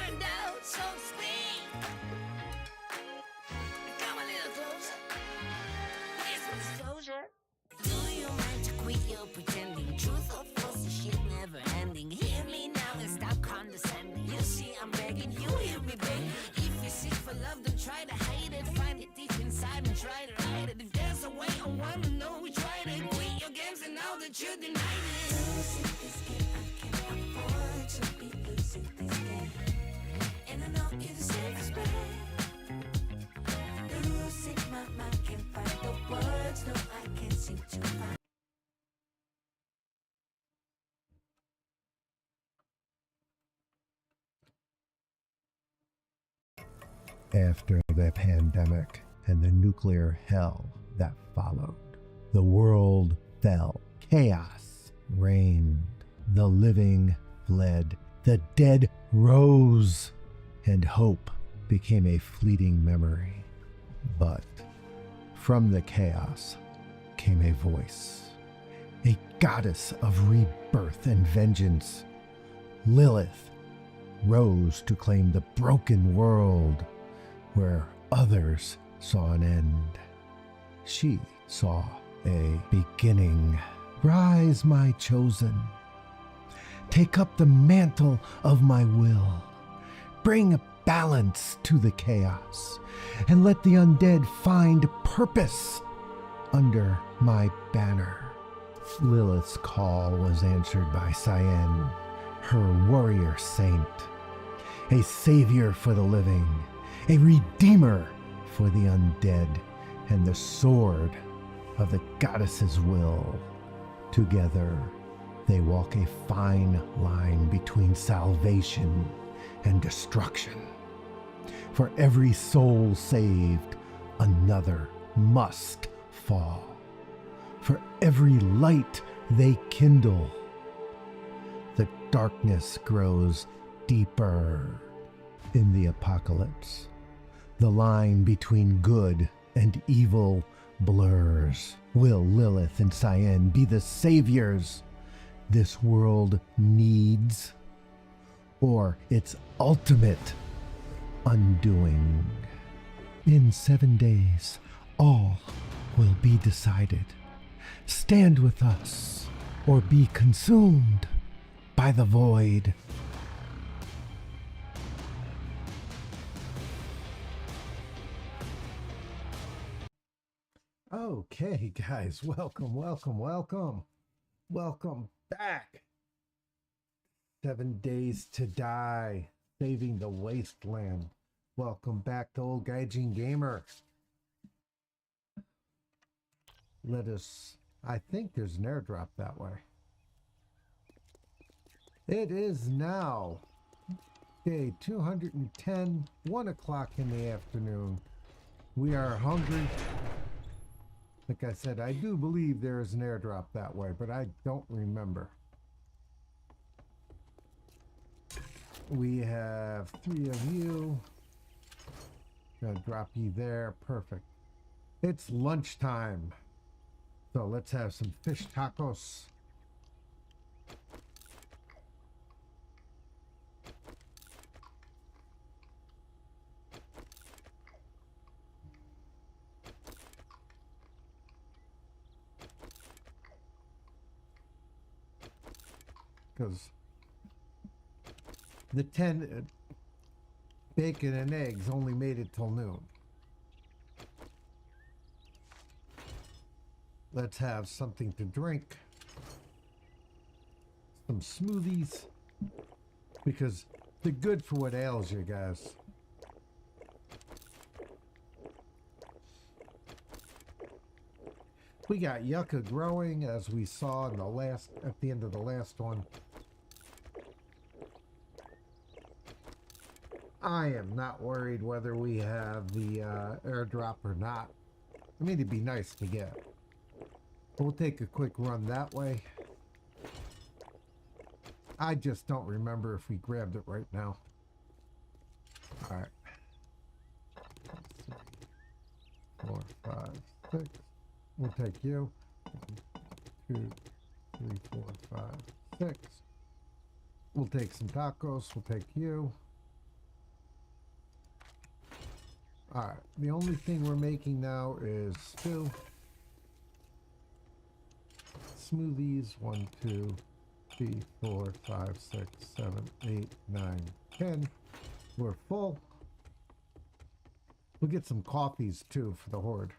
find out, so to speak. Come a little closer. Here's some disclosure. Do you mind to quit your pretending? Truth or false, the shit never ending. Hear me now and stop condescending. You see, I'm begging, you hear me begging. If you seek for love, don't try to hide it. Find it deep inside and try to hide it. If there's a way, I wanna know we tried it. Quit your games and now that you denied it. Losing this game, I can't afford to be losing this game. And I know you deserve respect. Losing my mind, can't find the words. No, I can't seem to find. After the pandemic and the nuclear hell that followed, the world fell. Chaos reigned. The living fled. The dead rose. And hope became a fleeting memory. But from the chaos came a voice, a goddess of rebirth and vengeance. Lilith rose to claim the broken world where others saw an end. She saw a beginning. Rise, my chosen. Take up the mantle of my will. Bring balance to the chaos, and let the undead find purpose under my banner. Lilith's call was answered by Cyan, her warrior saint, a savior for the living, a redeemer for the undead, and the sword of the goddess's will. Together, they walk a fine line between salvation and destruction. For every soul saved, another must fall. For every light they kindle, the darkness grows deeper. In the apocalypse, the line between good and evil blurs. Will Lilith and Cyan be the saviors this world needs, or its ultimate undoing? In 7 days, all will be decided. Stand with us, or be consumed by the void. Okay, guys, welcome back. 7 days to die, saving the wasteland. Welcome back to Old Gaijin Gamer. I think there's an airdrop that way. It is now day 210, 1 o'clock in the afternoon. We are hungry. Like I said, I do believe there is an airdrop that way, but I don't remember. We have 3 of you. Gonna drop you there. Perfect. It's lunchtime. So let's have some fish tacos. Because the 10 bacon and eggs only made it till noon. Let's have something to drink. Some smoothies. Because they're good for what ails you guys. We got yucca growing, as we saw in at the end of the last one. I am not worried whether we have the airdrop or not. I mean, it'd be nice to get. We'll take a quick run that way. I just don't remember if we grabbed it right now. All right. 4, 5, 6. We'll take you. 1, 2, 3, 4, 5, 6. We'll take some tacos. We'll take you. Alright, the only thing we're making now is stew. Smoothies. 1, 2, 3, 4, 5, 6, 7, 8, 9, 10. We're full. We'll get some coffees too for the Horde.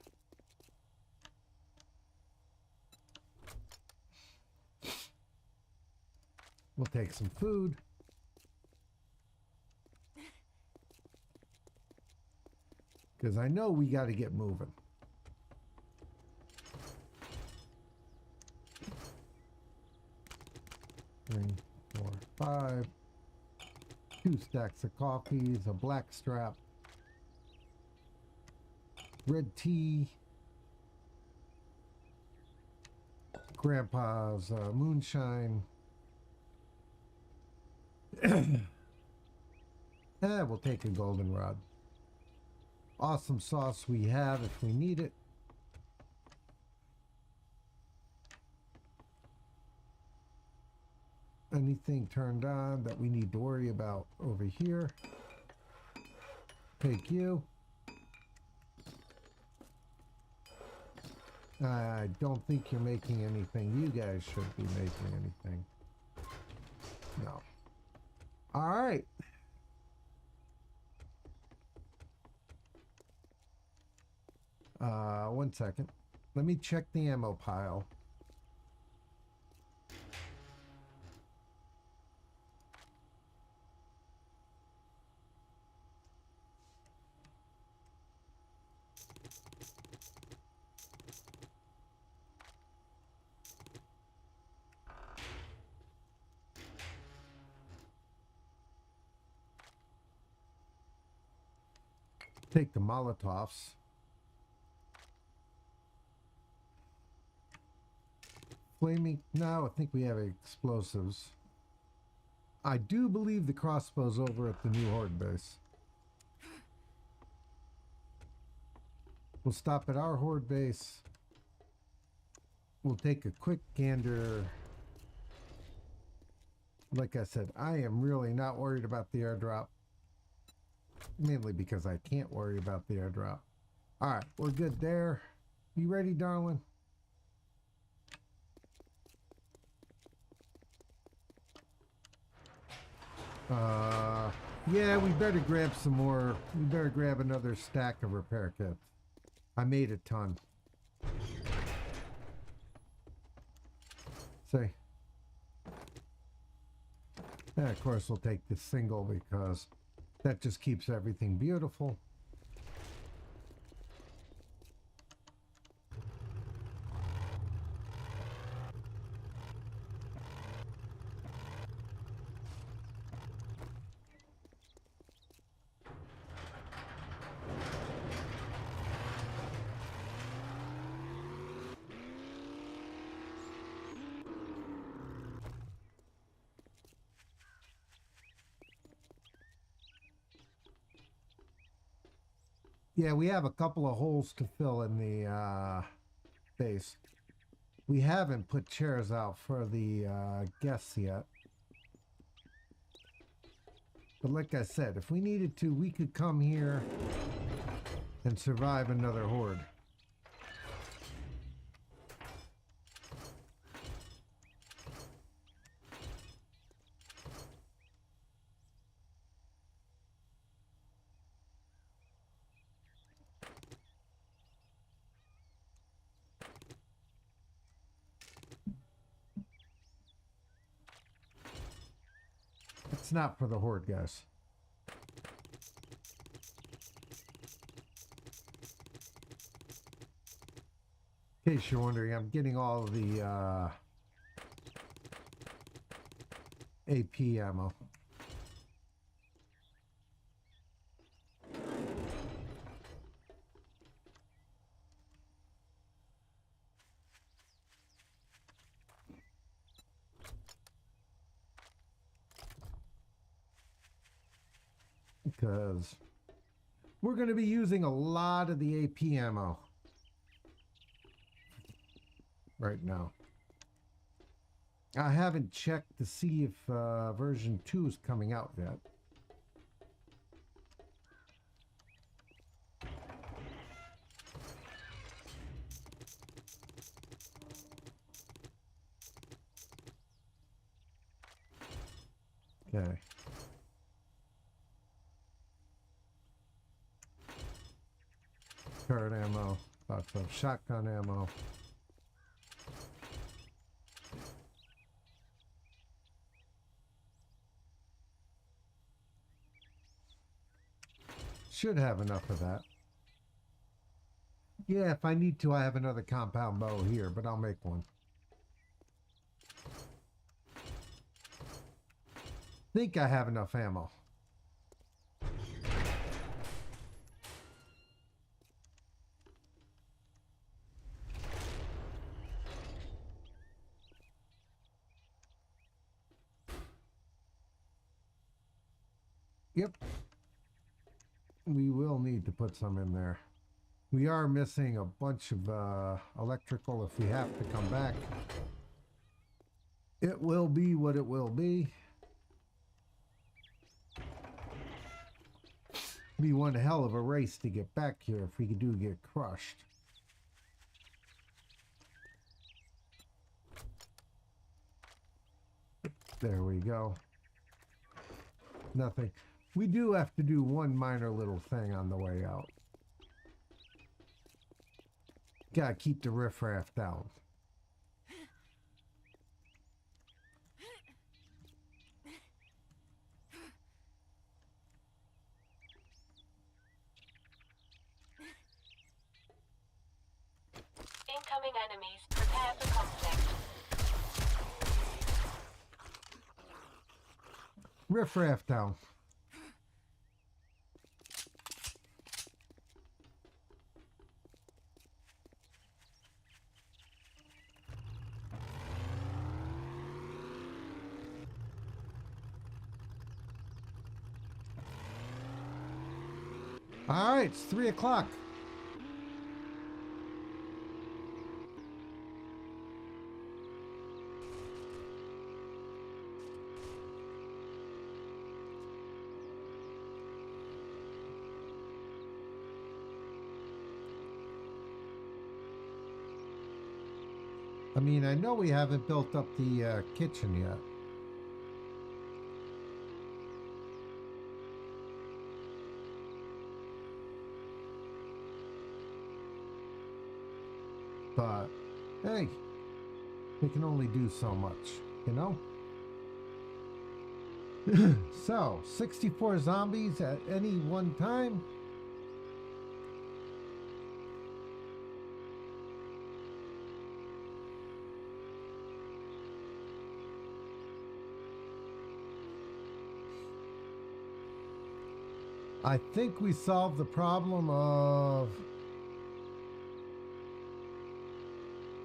We'll take some food. Because I know we got to get moving. Three, 4, 5. 2 stacks of coffees, a black strap, red tea, Grandpa's moonshine. We'll take a goldenrod. Awesome sauce we have if we need it. Anything turned on that we need to worry about over here. Take you. I don't think you're making anything. You guys should be making anything. No. All right. One second. Let me check the ammo pile. Take the Molotovs. Flaming, no, I think we have explosives. I do believe the crossbow's over at the new Horde base. We'll stop at our Horde base. We'll take a quick gander. Like I said, I am really not worried about the airdrop. Mainly because I can't worry about the airdrop. Alright, we're good there. You ready, darling? Yeah, we better grab some more. We better grab another stack of repair kits. I made a ton. See? And of course we'll take this single because that just keeps everything beautiful. Yeah, we have a couple of holes to fill in the base. We haven't put chairs out for the guests yet. But like I said, if we needed to, we could come here and survive another Horde. It's not for the Horde, guys. In case you're wondering, I'm getting all of the AP ammo. Because we're going to be using a lot of the AP ammo right now. I haven't checked to see if version 2 is coming out yet. Okay. Turret ammo. Lots of shotgun ammo. Should have enough of that. Yeah, if I need to, I have another compound bow here, but I'll make one. Think I have enough ammo. Yep. We will need to put some in there. We are missing a bunch of electrical if we have to come back. It will be what it will be. Be one hell of a race to get back here if we do get crushed. There we go. Nothing. We do have to do one minor little thing on the way out. Gotta keep the riffraff down. Incoming enemies. Prepare for conflict. Riffraff down. All right, it's 3 o'clock. I mean, I know we haven't built up the kitchen yet. But, hey, we can only do so much, you know? So, 64 zombies at any one time? I think we solved the problem of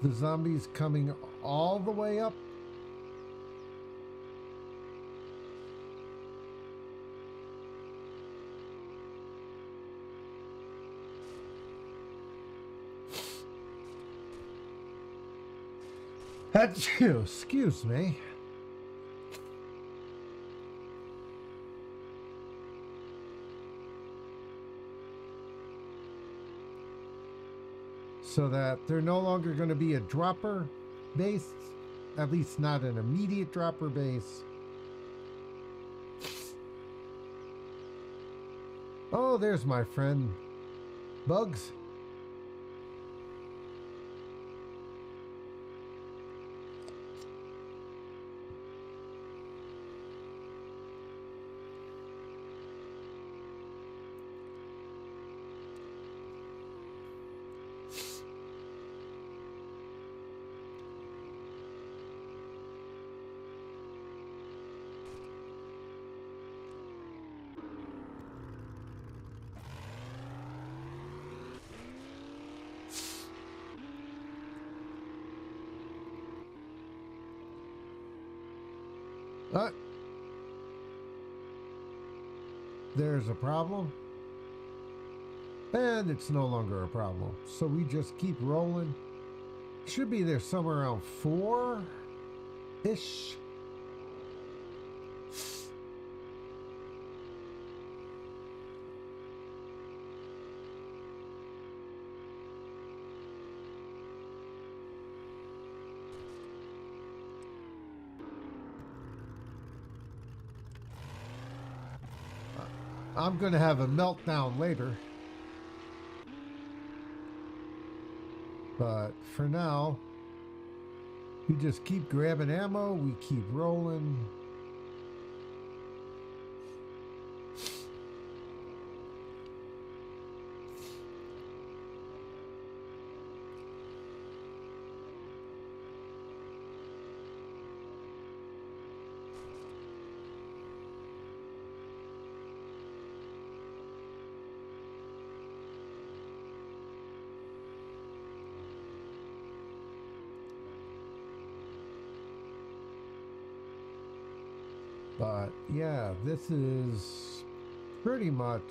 the zombies coming all the way up. Achoo, excuse me. So that they're no longer going to be a dropper base, at least not an immediate dropper base. Oh, there's my friend Bugs. There's a problem. And it's no longer a problem. So we just keep rolling. Should be there somewhere around 4-ish. I'm gonna have a meltdown later. But for now, we just keep grabbing ammo, we keep rolling. But yeah, this is pretty much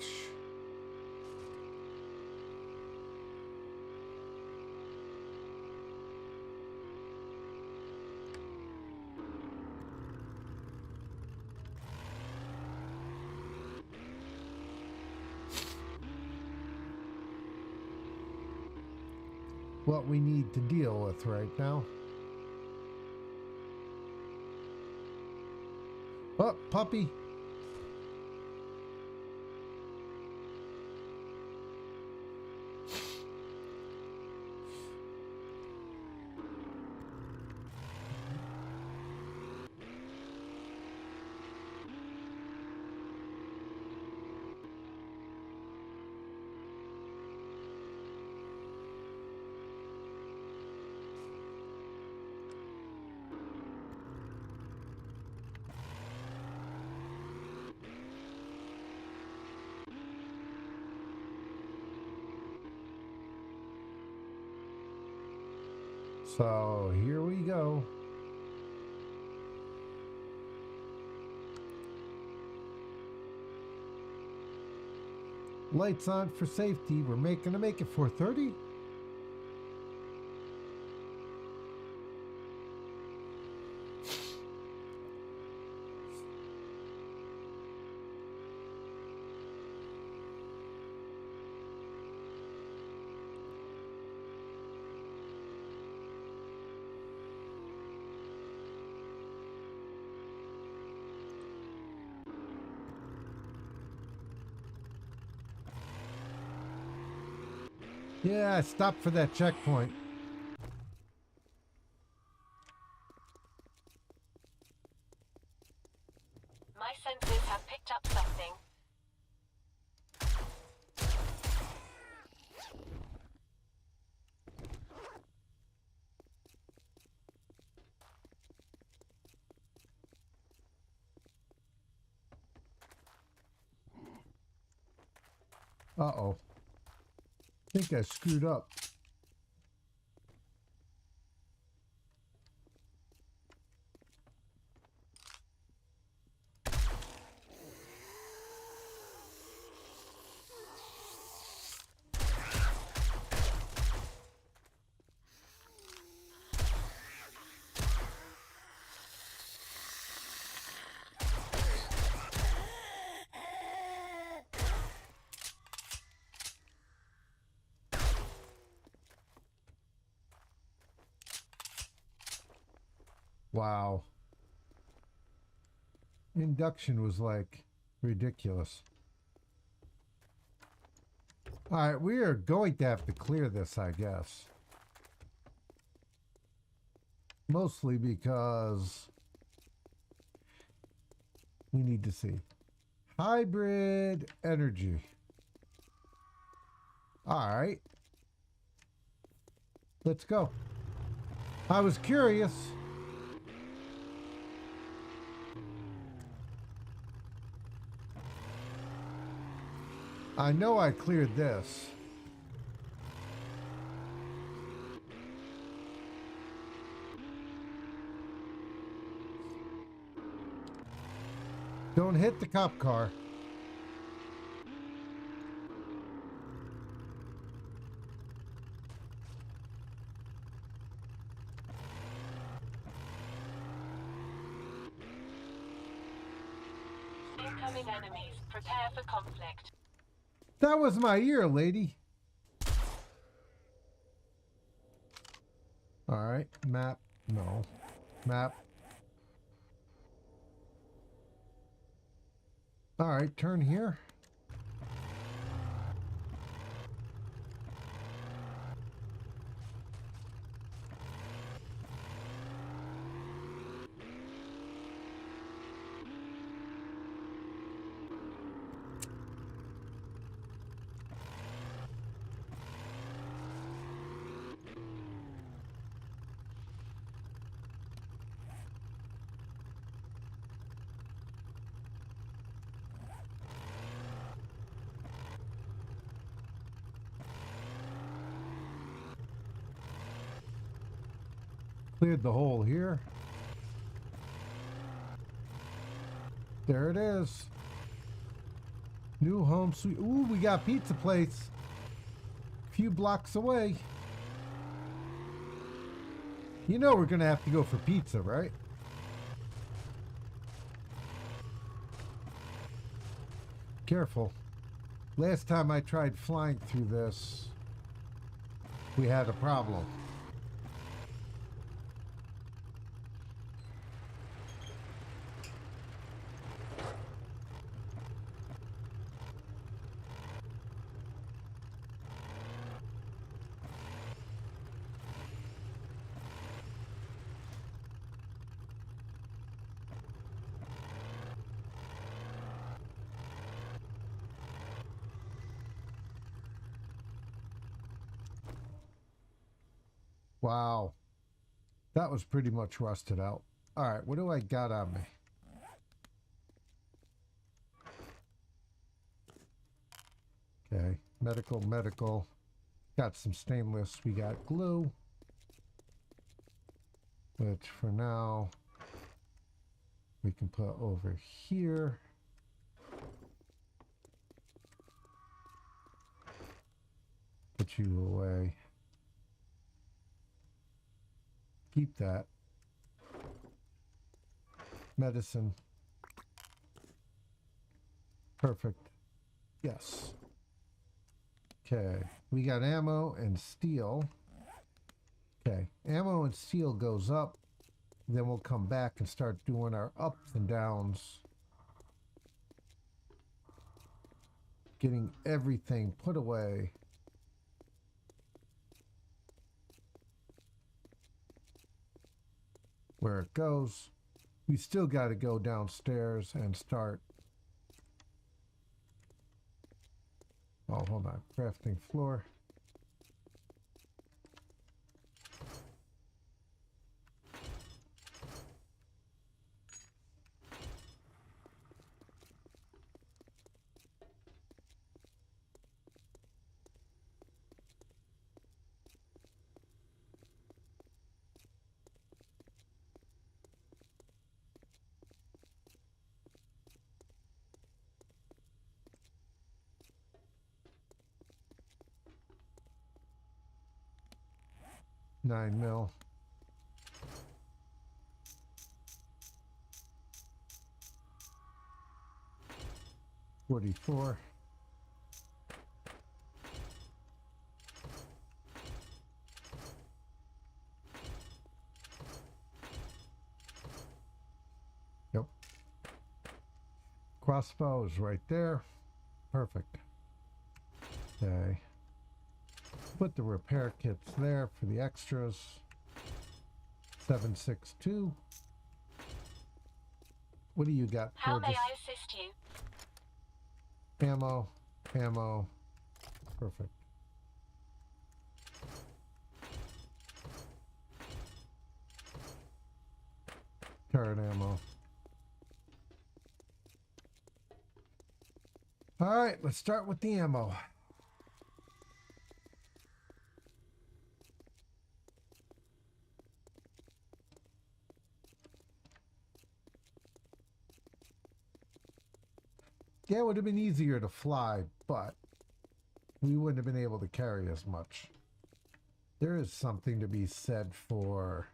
what we need to deal with right now. Oh, puppy. So here we go. Lights on for safety. We're gonna make it 4:30. Yeah, I stopped for that checkpoint. My senses have picked up something. Uh-oh. I think I screwed up. Wow. Induction was like ridiculous. All right, we are going to have to clear this, I guess. Mostly because we need to see. Hybrid energy. All right. Let's go. I was curious. I know I cleared this. Don't hit the cop car. Incoming enemies. Prepare for conflict. That was my ear, lady. All right, map. No. Map. All right, turn here. Cleared the hole here. There it is. New home sweet. Ooh, we got pizza place. A few blocks away. You know we're gonna have to go for pizza, right? Careful. Last time I tried flying through this, we had a problem. Wow. That was pretty much rusted out. All right, what do I got on me? Okay, medical. Got some stainless. We got glue. Which for now, we can put over here. Put you away. Keep that. Medicine. Perfect. Yes. Okay. We got ammo and steel. Okay. Ammo and steel goes up. Then we'll come back and start doing our ups and downs. Getting everything put away. Where it goes. We still got to go downstairs and start. Oh, hold on. Crafting floor. $9 mil. $44. Yep. Crossbow is right there. Perfect. Okay. Put the repair kits there for the extras. 762. What do you got? How may Gorgeous? I assist you? Ammo. Ammo. Perfect. Turret ammo. All right, let's start with the ammo. Yeah, it would have been easier to fly, but we wouldn't have been able to carry as much. There is something to be said for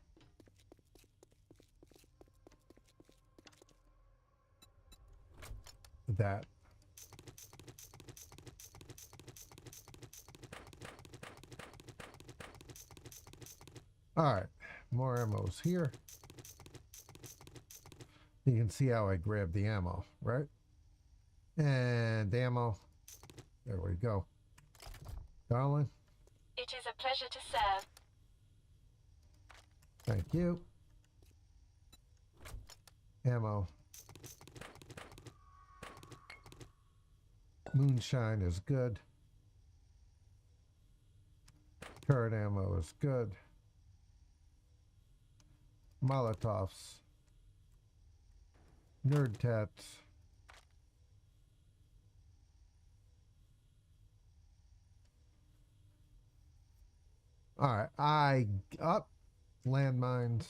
that. All right, more ammo's here. You can see how I grabbed the ammo, right? And ammo. There we go. Darling. It is a pleasure to serve. Thank you. Ammo. Moonshine is good. Turret ammo is good. Molotovs. Nerd tats. All right, landmines.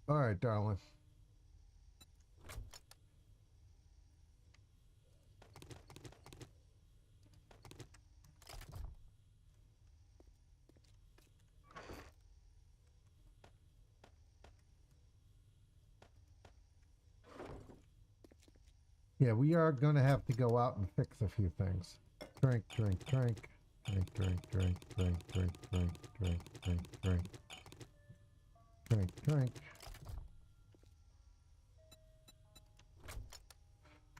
All right, darling. Yeah, we are going to have to go out and fix a few things. Drink, drink, drink. Drink, drink, drink, drink, drink, drink, drink, drink, drink. Drink, drink.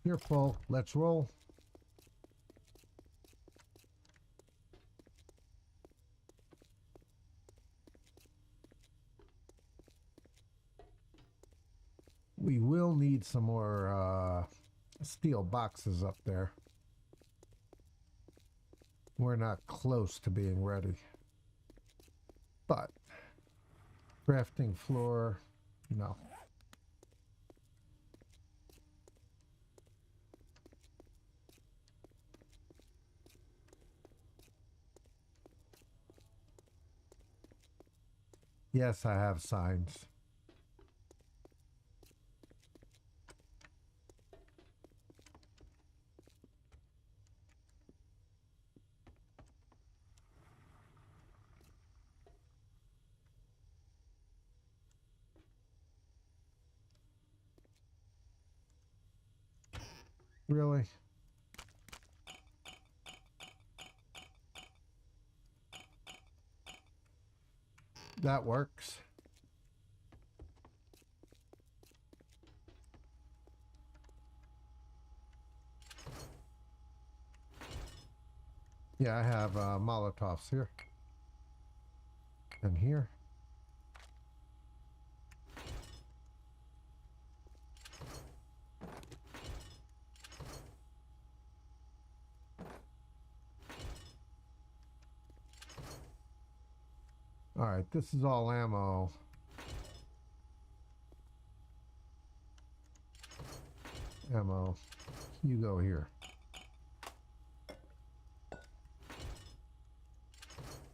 You're full. Let's roll. We will need some more steel boxes up there. We're not close to being ready. But crafting floor, no. Yes, I have signs. Really? That works. Yeah, I have Molotovs here. And here. Alright, this is all ammo. Ammo. You go here.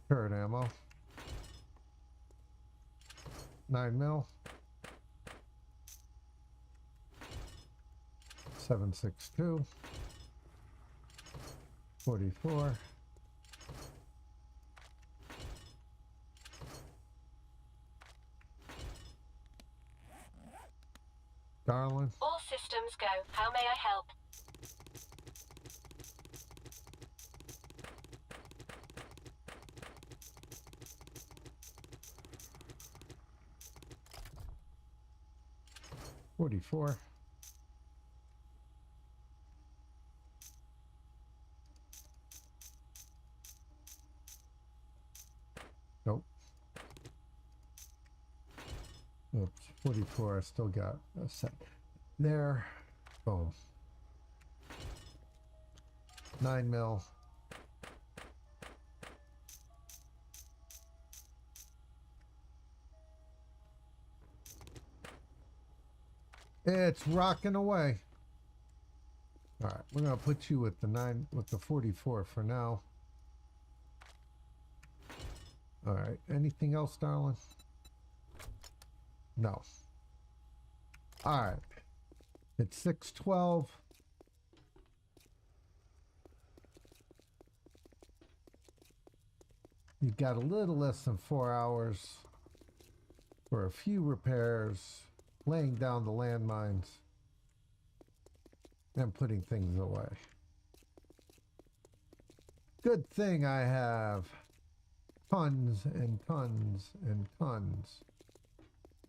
Turret ammo. 9 mil. 7.62. 44. Darling. All systems go. How may I help? $44. Nope. Oops, 44. I still got a set. There. Boom. 9 mil. It's rocking away. All right, we're gonna put you with the 44 for now. All right, anything else, darling? No. All right, it's 6:12. You've got a little less than 4 hours for a few repairs, laying down the landmines, and putting things away. Good thing I have tons and tons and tons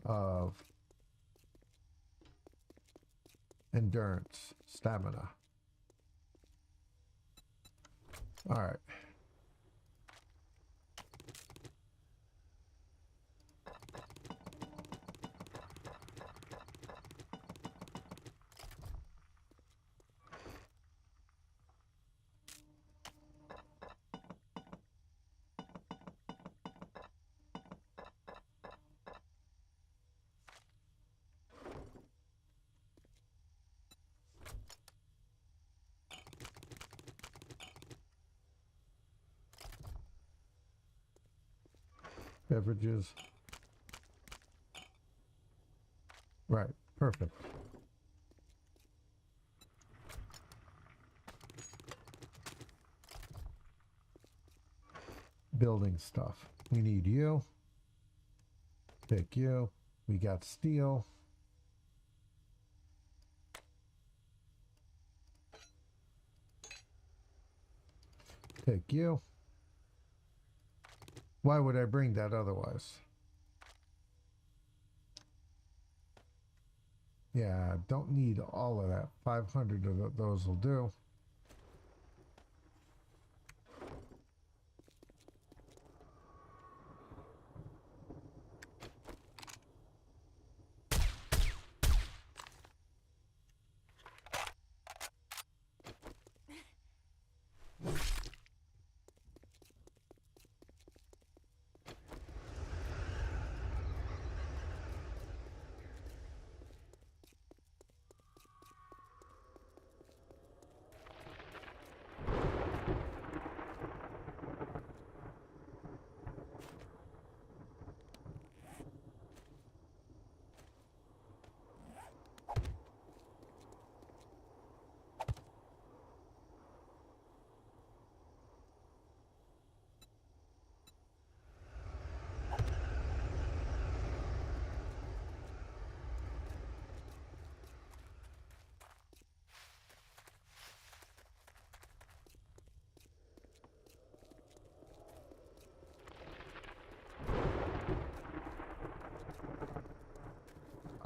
of endurance, stamina. All right. Beverages. Right, perfect. Building stuff. We need you. Pick you. We got steel. Pick you. Why would I bring that otherwise? Yeah, don't need all of that. 500 of those will do.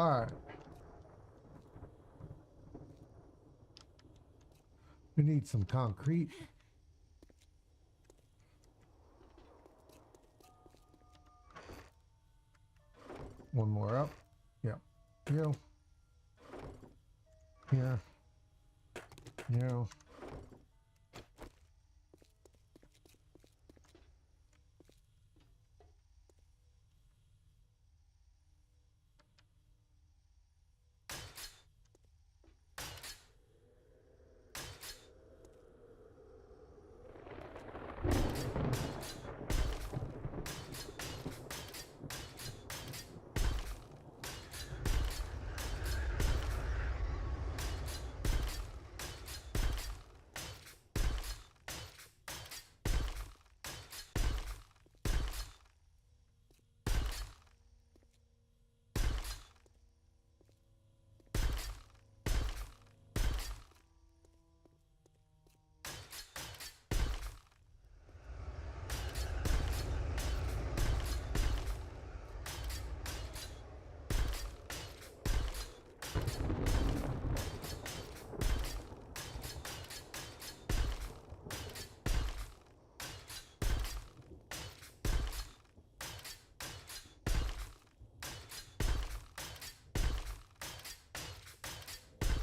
All right. We need some concrete. One more up. Yep. You. Here. You.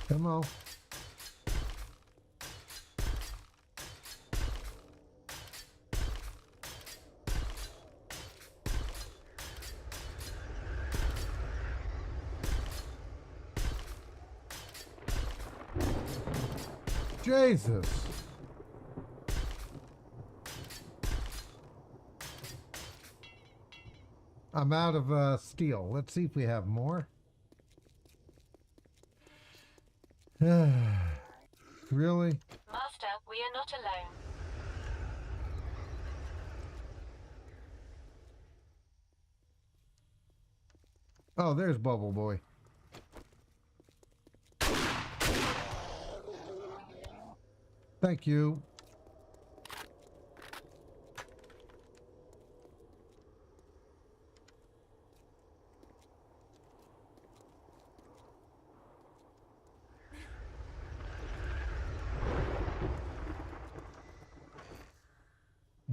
Come on. Jesus. I'm out of steel. Let's see if we have more. Really? Master, we are not alone. Oh, there's Bubble Boy. Thank you.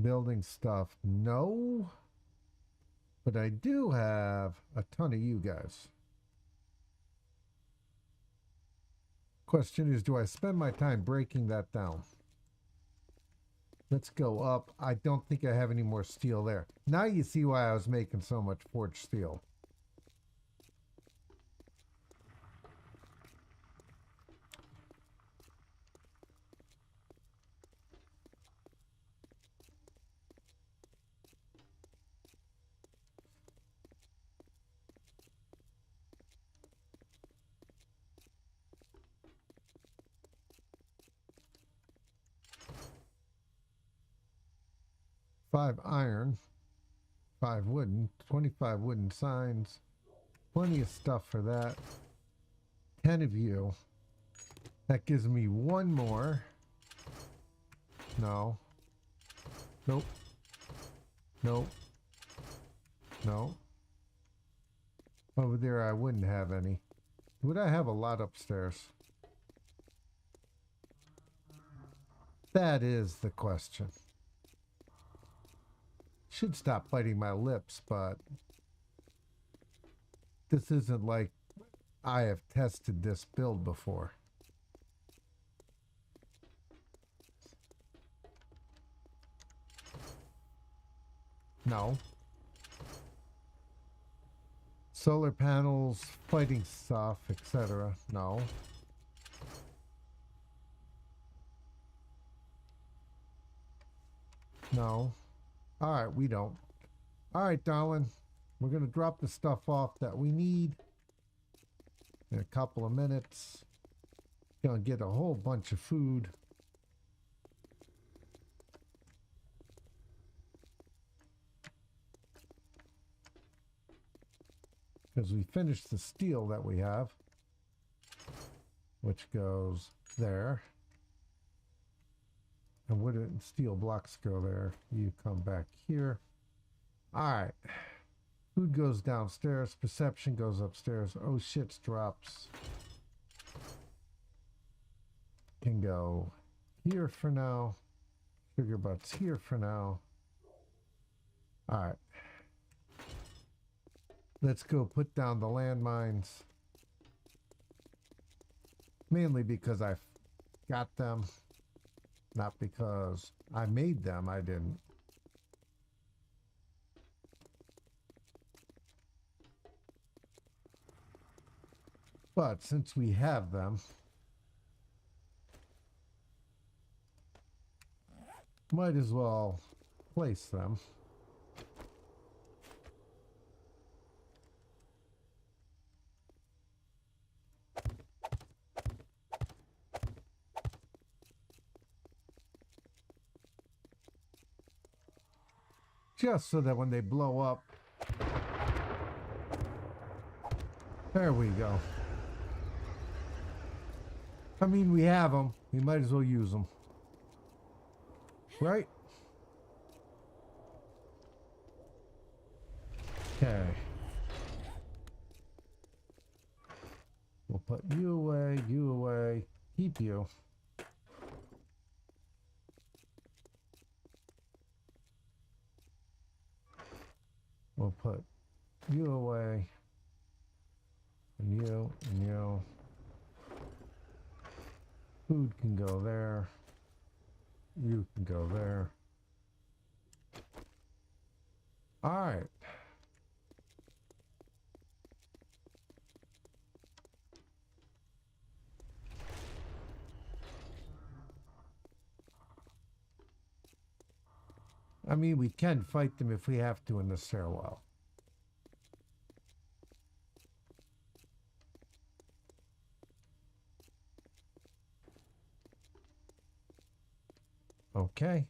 Building stuff, no. But I do have a ton of you guys. Question is, do I spend my time breaking that down? Let's go up. I don't think I have any more steel there. Now you see why I was making so much forged steel. 5 iron, 5 wooden, 25 wooden signs. Plenty of stuff for that. 10 of you. That gives me 1 more. No. Nope. Nope. No. Over there I wouldn't have any. Would I have a lot upstairs? That is the question. Should stop biting my lips, but this isn't like I have tested this build before. No. Solar panels, fighting stuff, etc. No. No. Alright, we don't. Alright, darling. We're going to drop the stuff off that we need in a couple of minutes. Going to get a whole bunch of food. Because we finished the steel that we have, which goes there. And wood and steel blocks go there. You come back here. Alright. Food goes downstairs. Perception goes upstairs. Oh shit, drops. Can go here for now. Sugar butts here for now. Alright. Let's go put down the landmines. Mainly because I got them. Not because I made them, I didn't. But since we have them, might as well place them. Just so that when they blow up, there we go. I mean, we have them. We might as well use them. Right? Okay. We'll put you away, keep you. We'll put you away, and you, and you. Food can go there. You can go there. All right. I mean, we can fight them if we have to in the stairwell. Okay.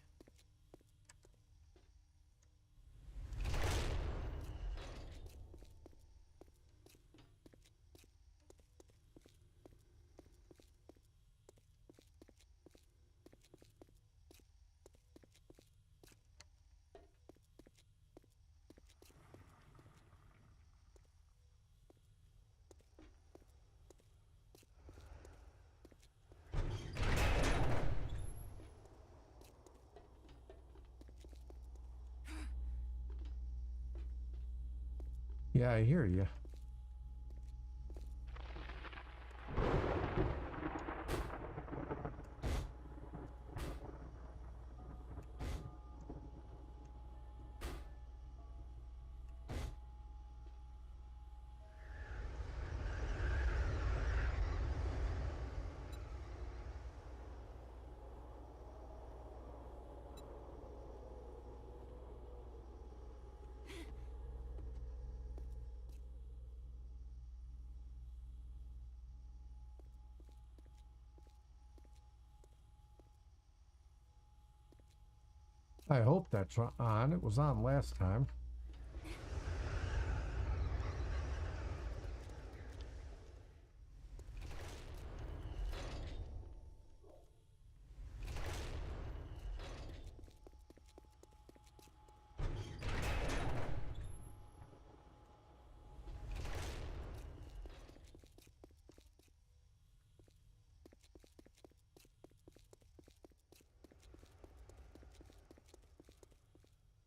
Yeah, I hear you. I hope that's on. It was on last time.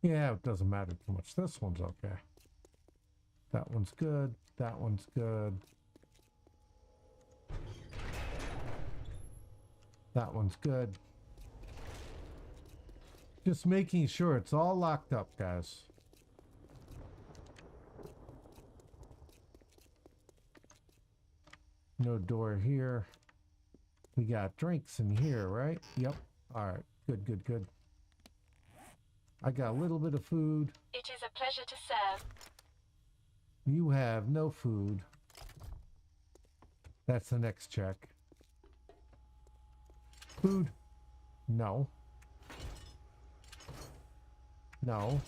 Yeah, it doesn't matter too much. This one's okay. That one's good. That one's good. That one's good. Just making sure it's all locked up, guys. No door here. We got drinks in here, right? Yep. All right. Good, good, good. I got a little bit of food. It is a pleasure to serve. You have no food. That's the next check. Food? No. No.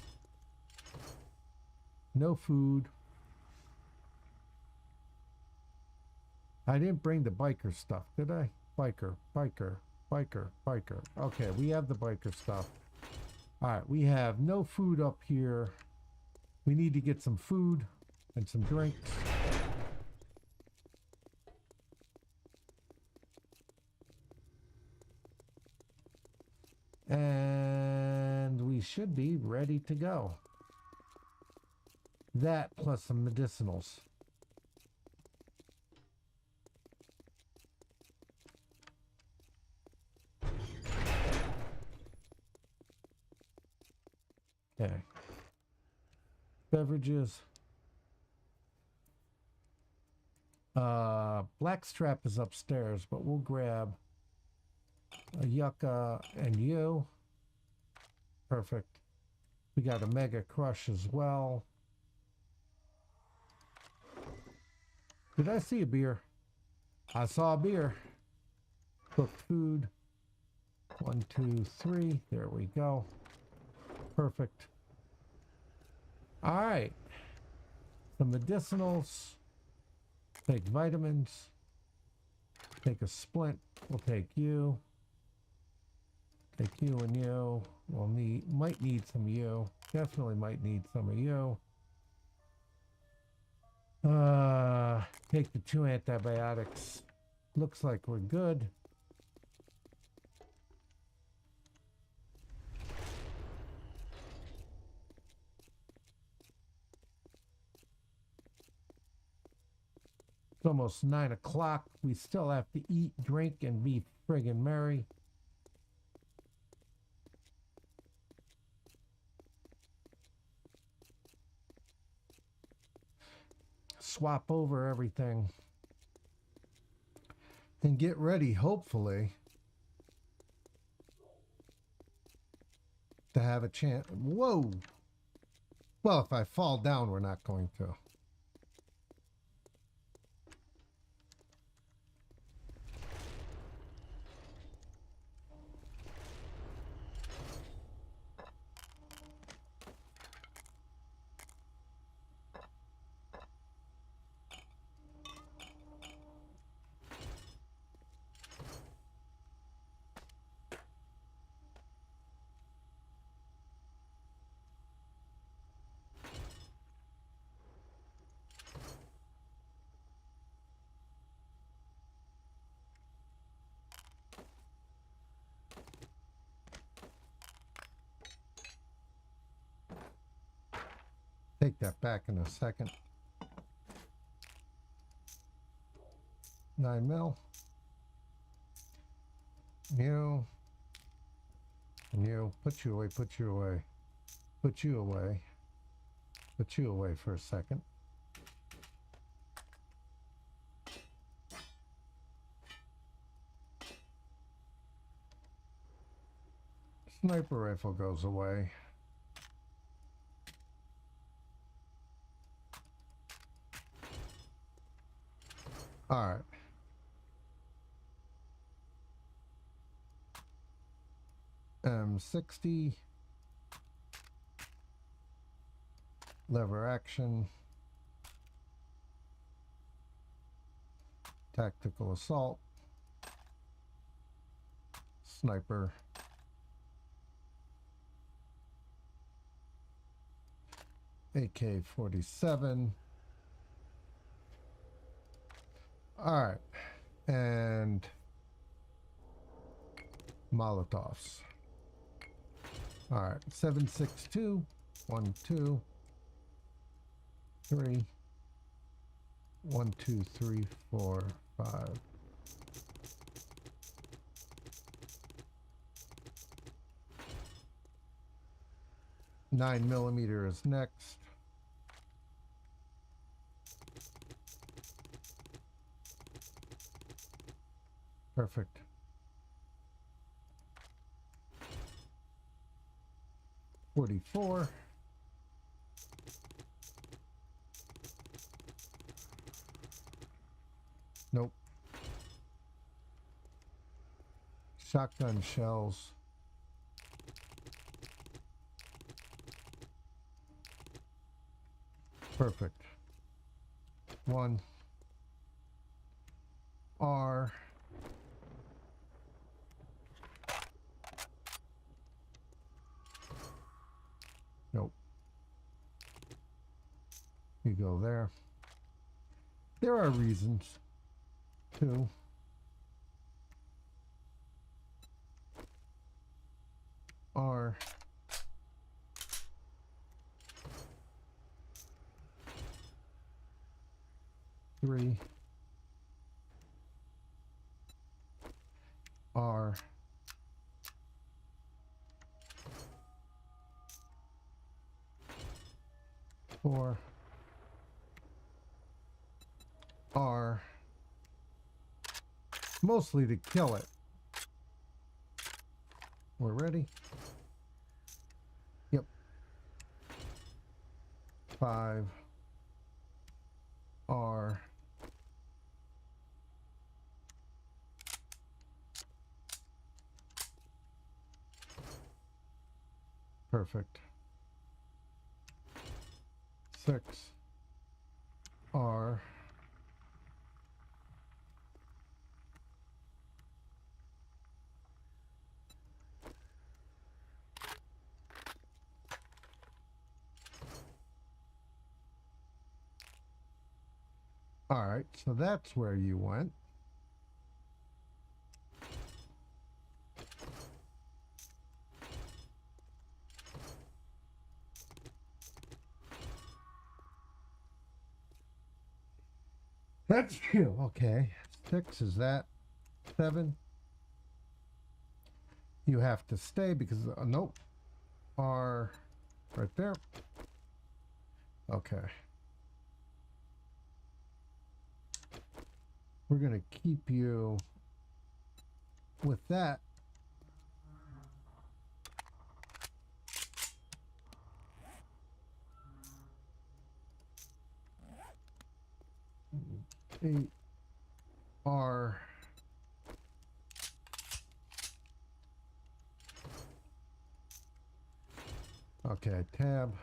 No food. I didn't bring the biker stuff, did I? Biker, biker, biker, biker. Okay, we have the biker stuff. All right, we have no food up here. We need to get some food and some drinks. And we should be ready to go. That plus some medicinals. Okay. Beverages. Blackstrap is upstairs, but we'll grab a yucca and you. Perfect. We got a mega crush as well. Did I see a beer? I saw a beer. Cooked food. 1, 2, 3. There we go. Perfect. All right. Some medicinals. Take vitamins. Take a splint. We'll take you. Take you and you. We'll might need some you. Definitely might need some of you. Take the 2 antibiotics. Looks like we're good. It's almost 9 o'clock. We still have to eat, drink, and be friggin' merry. Swap over everything. And get ready, hopefully, to have a chance. Whoa! Well, if I fall down, we're not going to. Take that back in a second. 9 mil. You. And you. Put you away, put you away. Put you away. Put you away for a second. Sniper rifle goes away. All right. M60. lever action, tactical assault, sniper, AK-47. All right, and Molotovs. All right, 762, 1, 2, 3, 1, 2, 3, 4, 5. Nine millimeter is next. Perfect. .44. Nope. Shotgun shells. Perfect. 1. R. Nope. You go there. There are reasons. 2. R. 3. R. 4. R. Mostly to kill it. We're ready? Yep. 5. R. Perfect. 6. R. All right, so that's where you went. That's you. Okay. 6 is that. 7. You have to stay because, nope. R right there. Okay. We're going to keep you with that. Eight R. Okay, tab.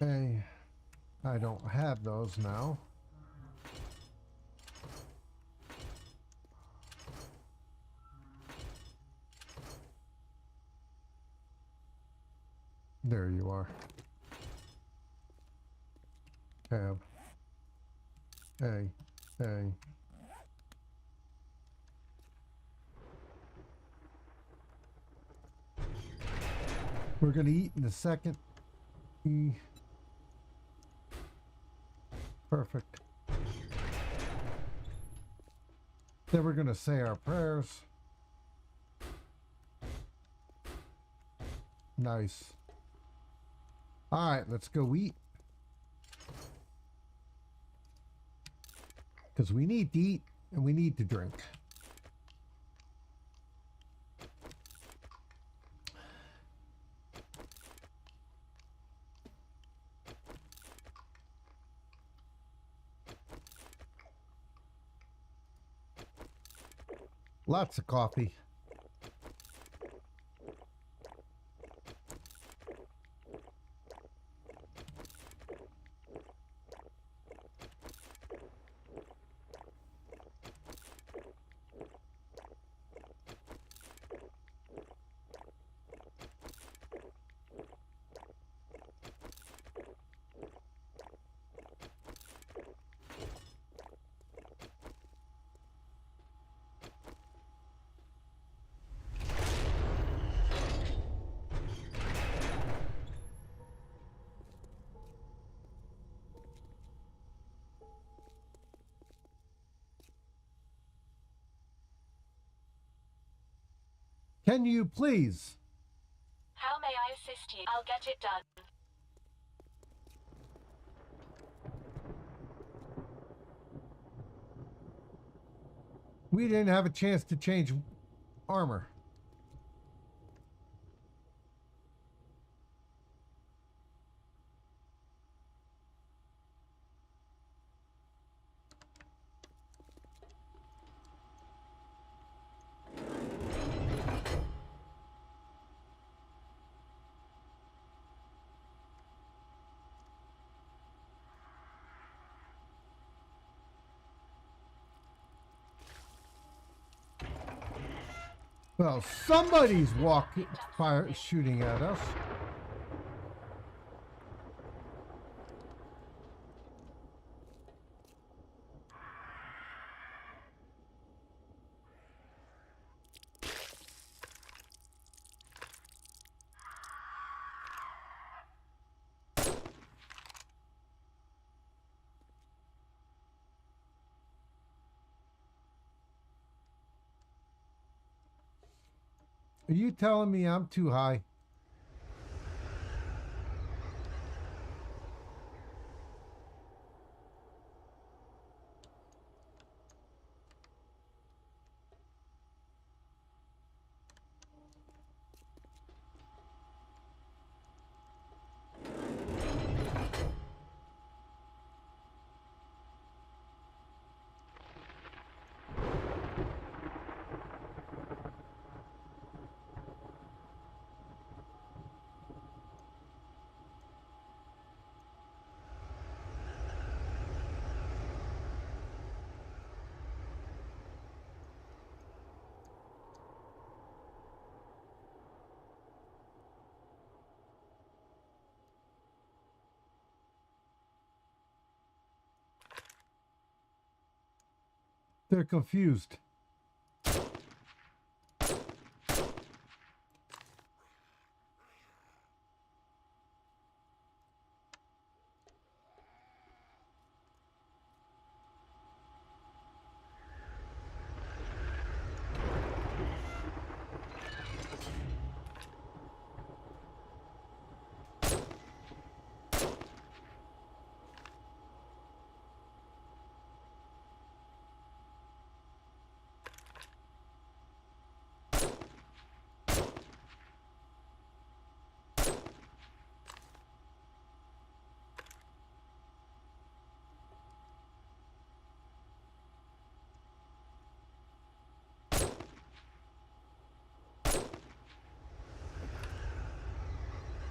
A. I don't have those now. There you are. Tab. A. We're going to eat in a second. E. Perfect. Then we're going to say our prayers. Nice. All right, let's go eat. Because we need to eat and we need to drink. Lots of coffee. Can you please? How may I assist you? I'll get it done. We didn't have a chance to change armor. Well, somebody's shooting at us. Are you telling me I'm too high? They're confused.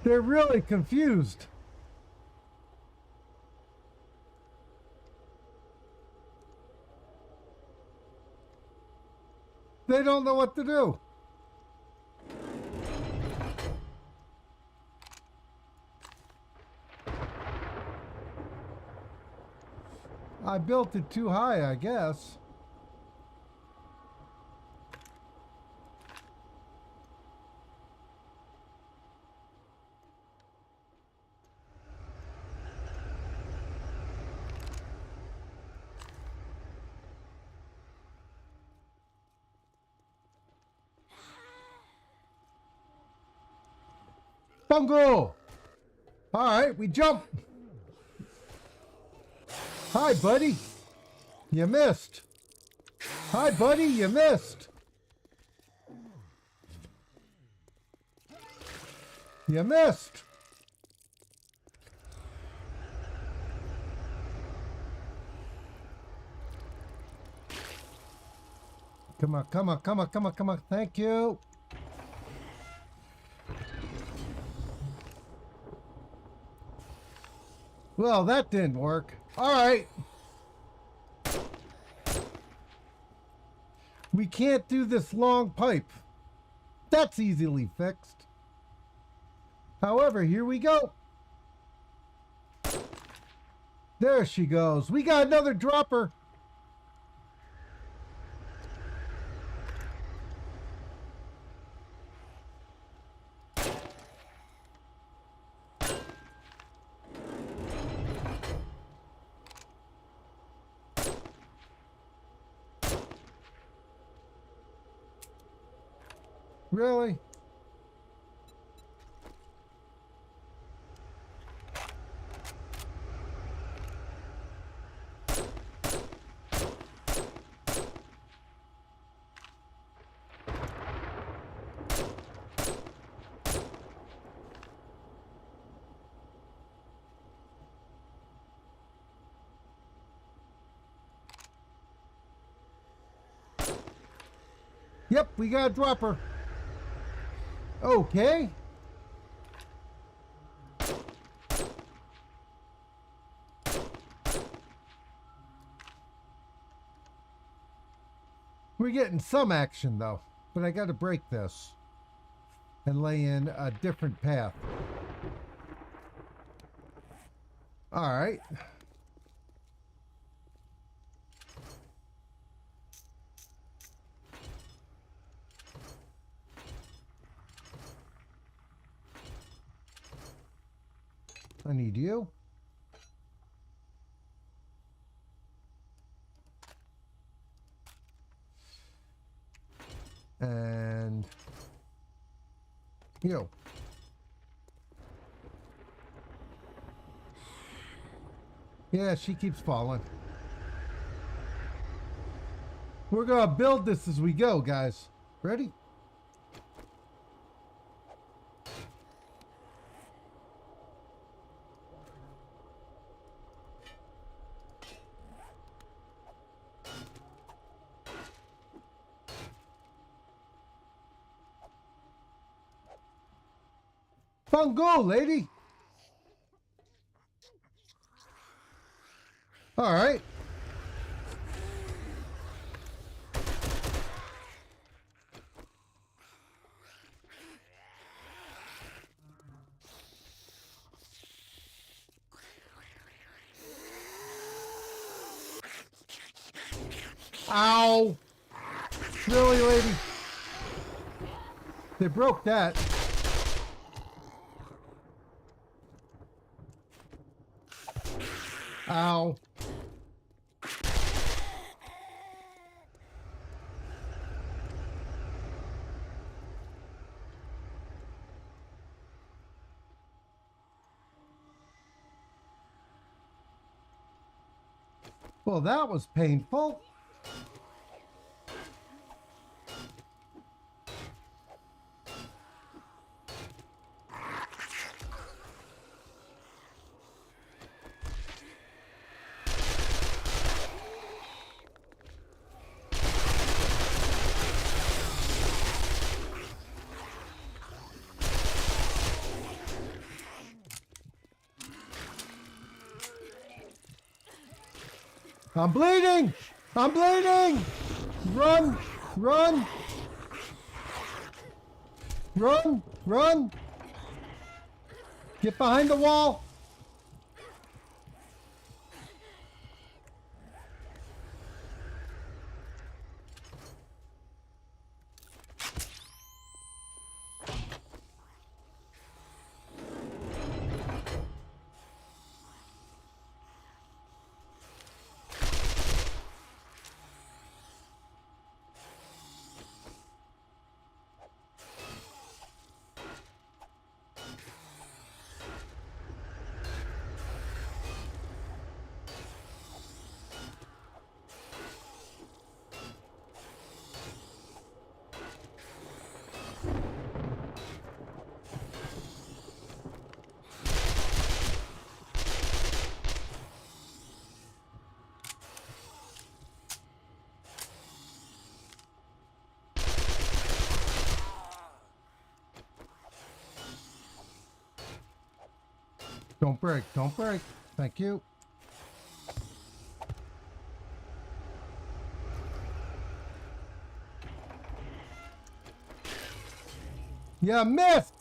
They're really confused. They don't know what to do. I built it too high, I guess. Bungo! Alright, we jump! Hi, buddy! You missed! Hi, buddy, you missed! You missed! Come on, come on, come on, come on, come on. Thank you. Well, that didn't work. All right. We can't do this long pipe. That's easily fixed. However, here we go. There she goes. We got another dropper. Really? Yep, we got a dropper. Okay. We're getting some action though, but I got to break this and lay in a different path. All right. I need you. And you. Yeah, she keeps falling. We're gonna build this as we go, guys. Ready? Fungo, lady. All right. Ow. Really, lady? They broke that. Ow. Well, that was painful. I'm bleeding! I'm bleeding! Run! Run! Run! Run! Get behind the wall! Don't break, don't break. Thank you. Yeah, missed!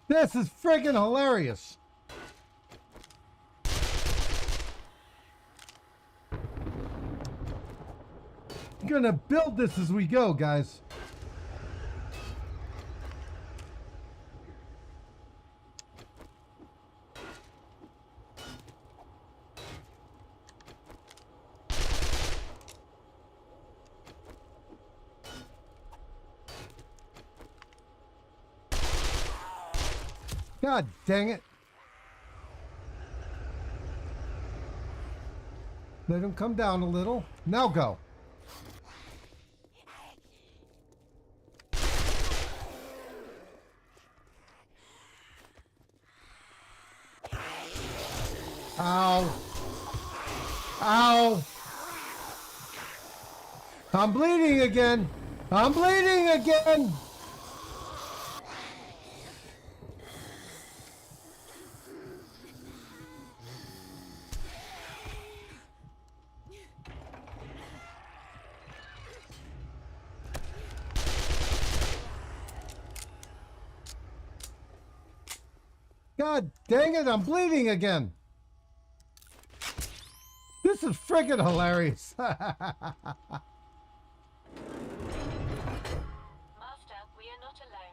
This is friggin' hilarious. gonna build this as we go, guys. God dang it. Let him come down a little. Now go. Ow. Ow. I'm bleeding again. I'm bleeding again. God dang it, I'm bleeding again. This is friggin' hilarious. Master, we are not alone.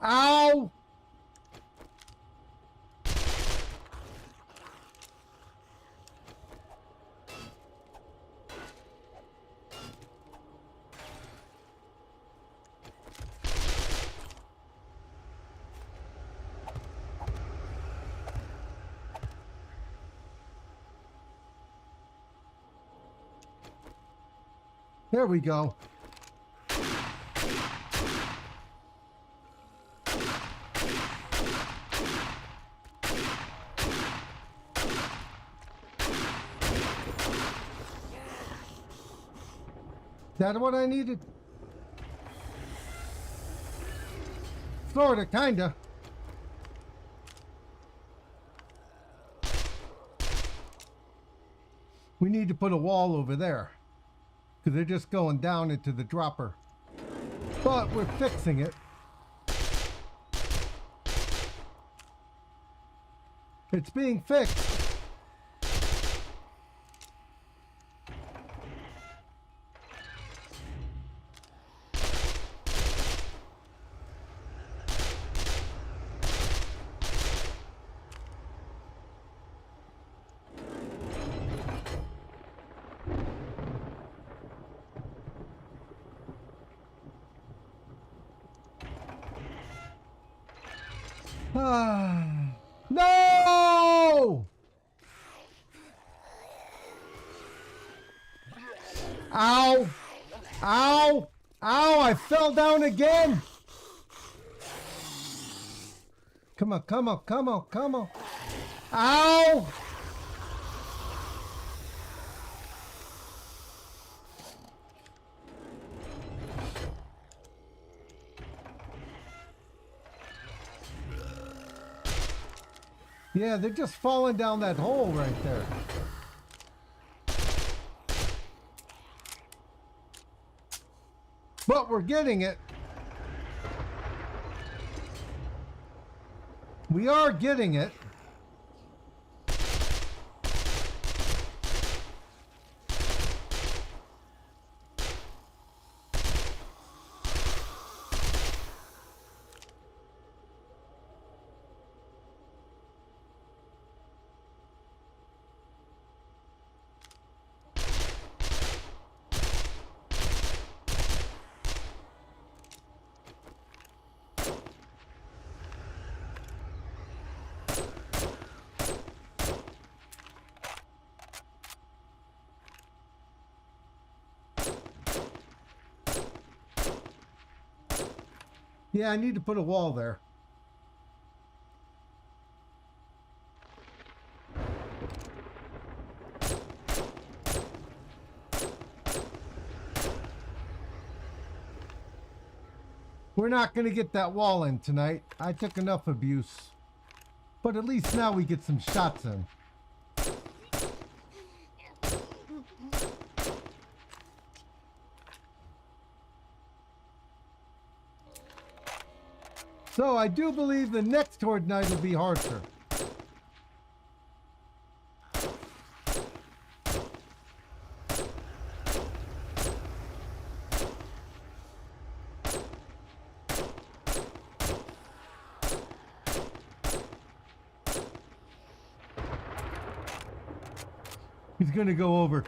Ow! There we go. That what I needed? Sorta, kinda. We need to put a wall over there, because they're just going down into the dropper. But we're fixing it. It's being fixed. No! Ow! Ow! Ow! I fell down again! Come on, come on, come on, come on. Ow! Yeah, they're just falling down that hole right there. But we're getting it. We are getting it. Yeah, I need to put a wall there. We're not going to get that wall in tonight. I took enough abuse. But at least now we get some shots in. So I do believe the next Horde night will be harsher. He's gonna go over.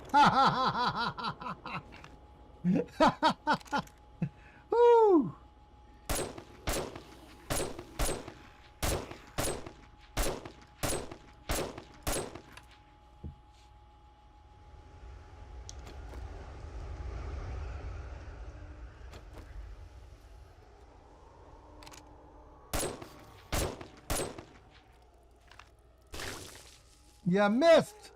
Woo! You missed!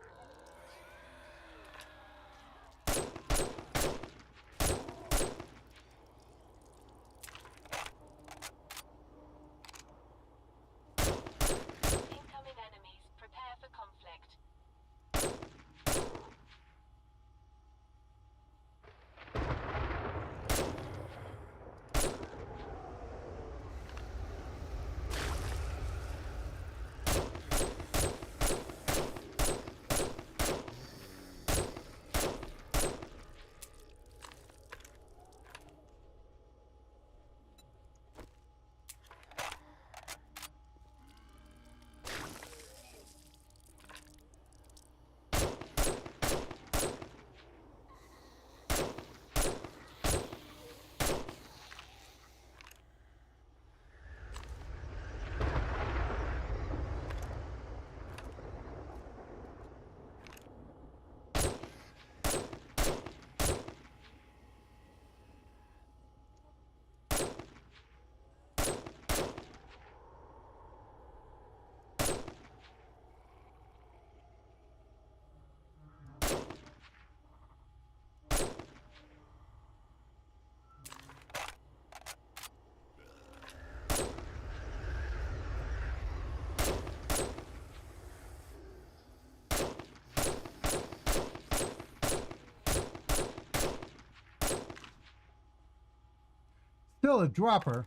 Incoming enemies. Prepare for conflict. Still a dropper.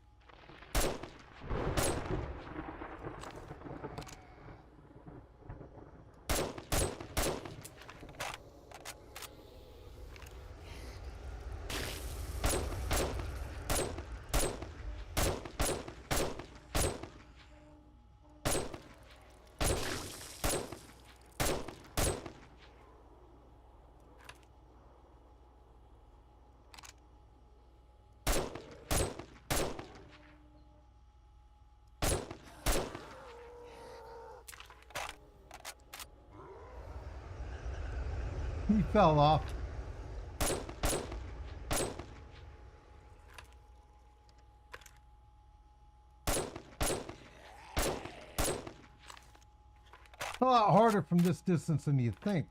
He fell off. A lot harder from this distance than you think.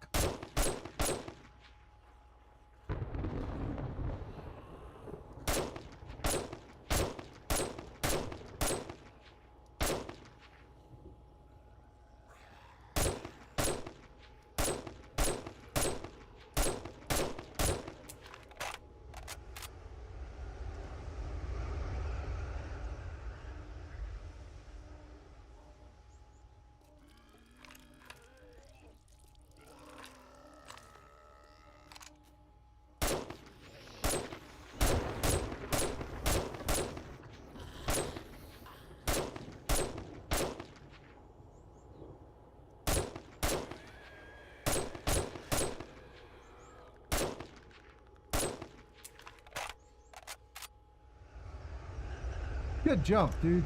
Good jump, dude.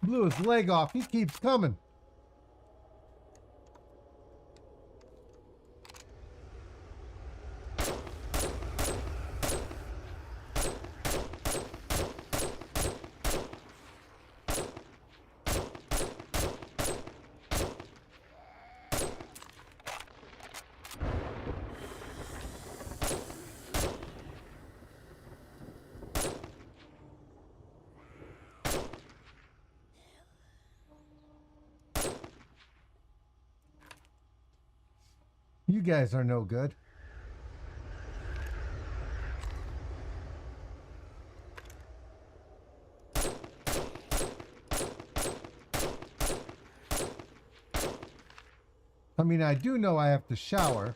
Blew his leg off. He keeps coming. You guys are no good. I mean, I do know I have to shower.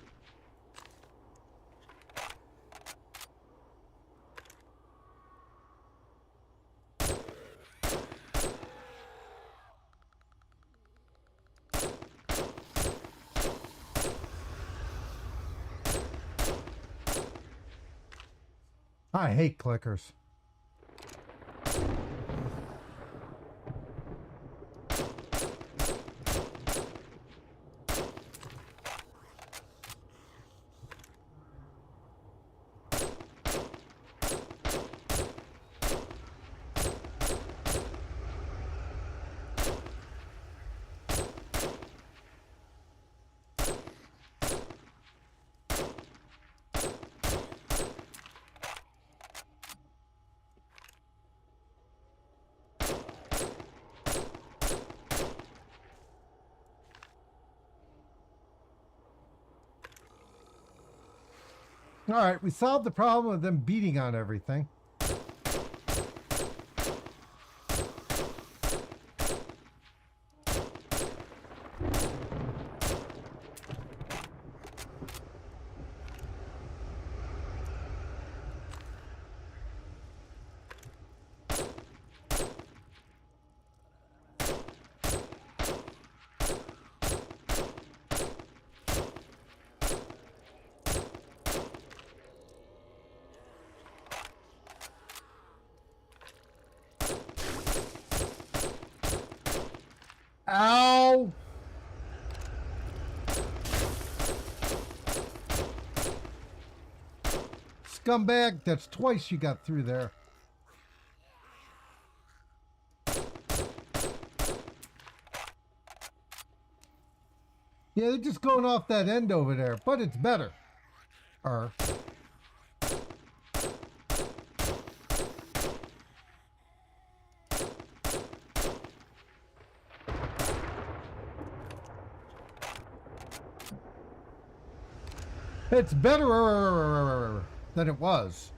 I hate clickers. All right, we solved the problem of them beating on everything. Ow! Scumbag, that's twice you got through there. Yeah, they're just going off that end over there, but it's better. It's better than it was.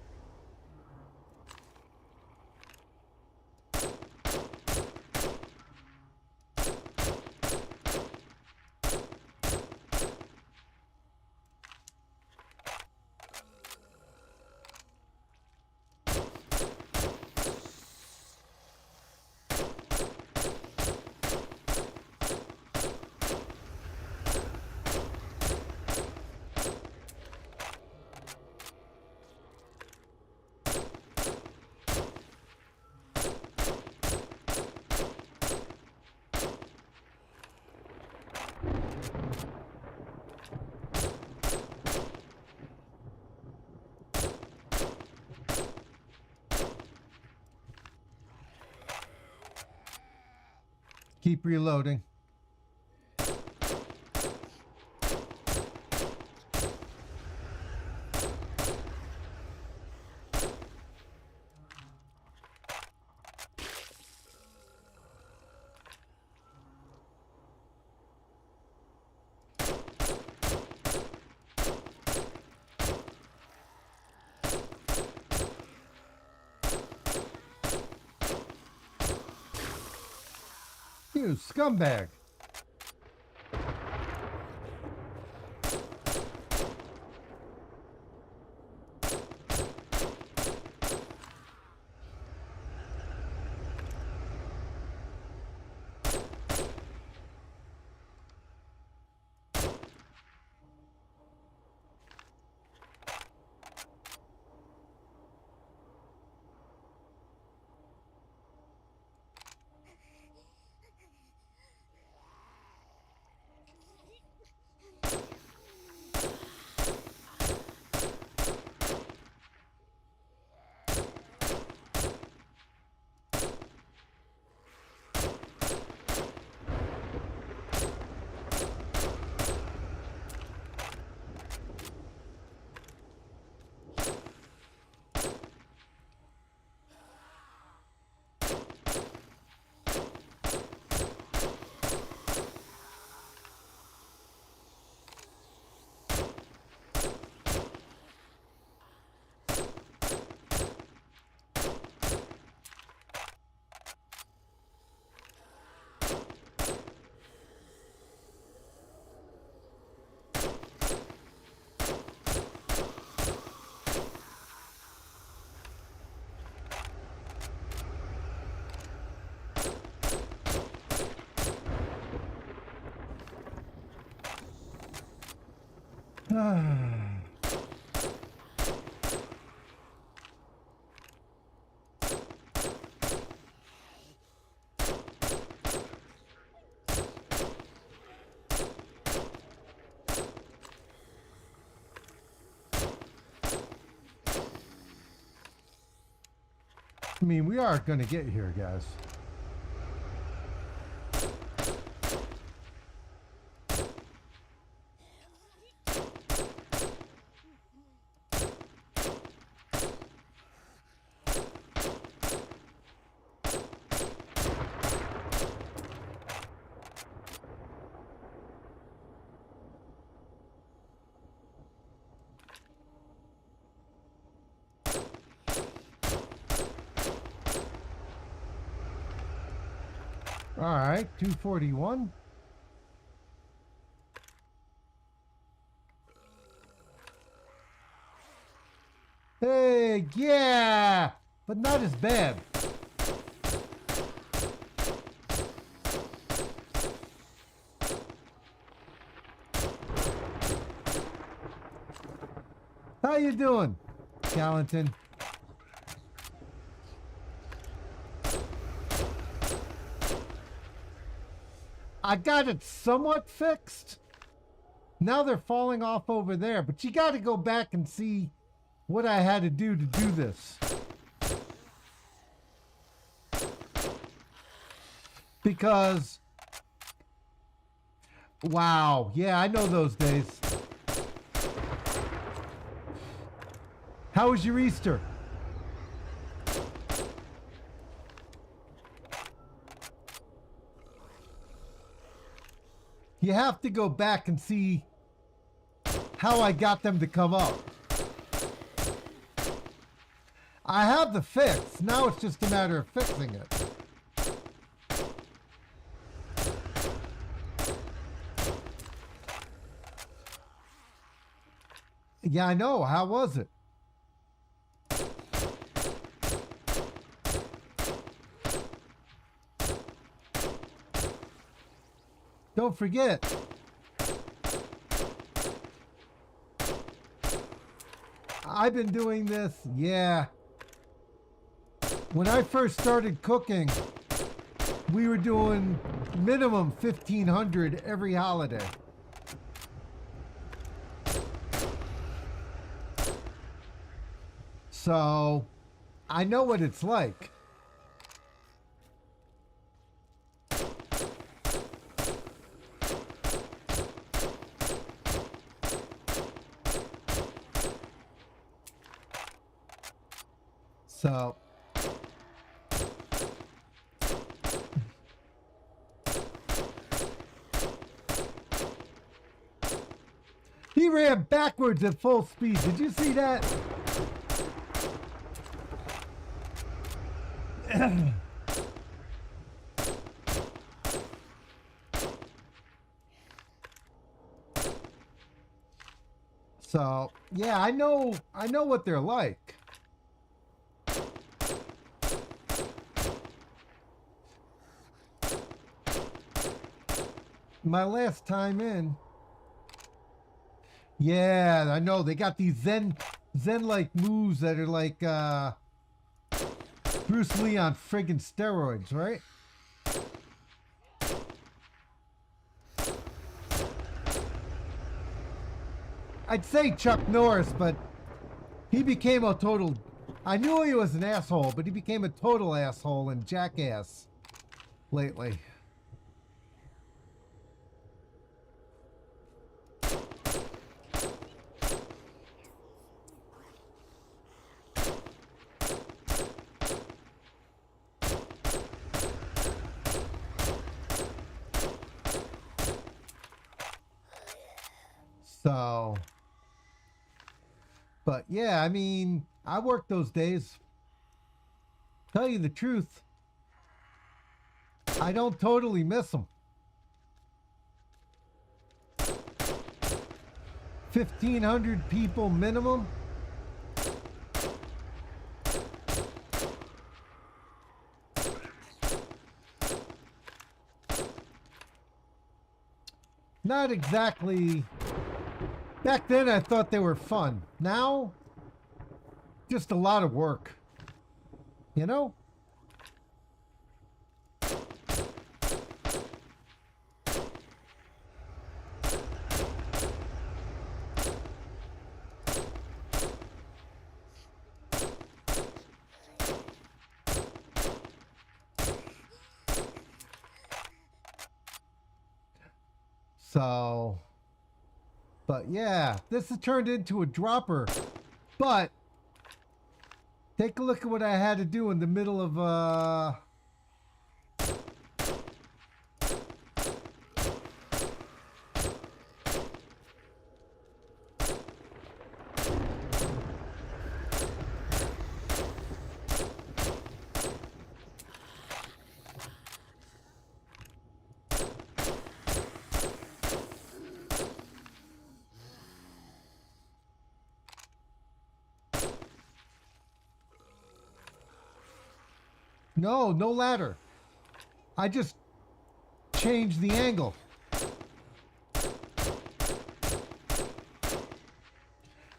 Keep reloading. You scumbag. I mean, we are going to get here, guys. All right, 241. Hey, yeah, but not as bad. How you doing, Gallatin? I got it somewhat fixed. Now they're falling off over there, but you got to go back and see what I had to do this. Because, wow, yeah, I know those days. How was your Easter? You have to go back and see how I got them to come up. I have the fix. Now it's just a matter of fixing it. Yeah, I know. How was it? Don't forget, I've been doing this, yeah. When I first started cooking, we were doing minimum 1,500 every holiday. So, I know what it's like. So, he ran backwards at full speed. Did you see that? So, yeah, I know what they're like. My last time in, yeah, I know they got these zen-like moves that are like Bruce Lee on friggin' steroids, right? I'd say Chuck Norris, but he became a total. I knew he was an asshole, but he became a total asshole and jackass lately. So, but yeah, I mean, I worked those days. Tell you the truth, I don't totally miss them. 1,500 people minimum. Not exactly Back then I thought they were fun. Now, just a lot of work. You know? So, but yeah, this has turned into a dropper. But take a look at what I had to do in the middle of no ladder. I just changed the angle.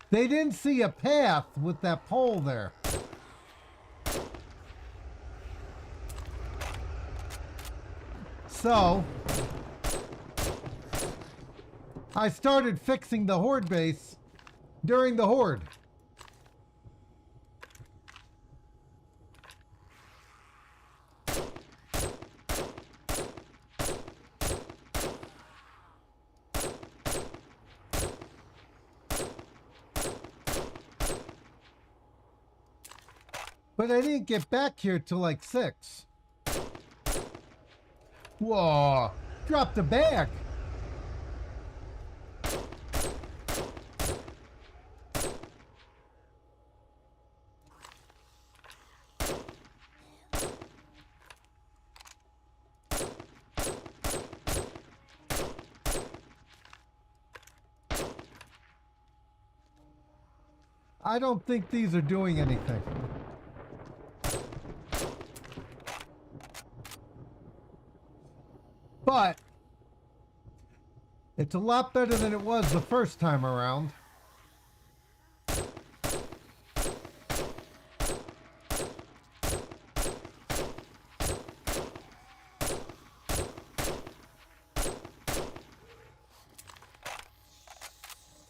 They didn't see a path with that pole there. So I started fixing the Horde base during the Horde. But I didn't get back here till like 6. Whoa, dropped the bag. I don't think these are doing anything. But it's a lot better than it was the first time around.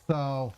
So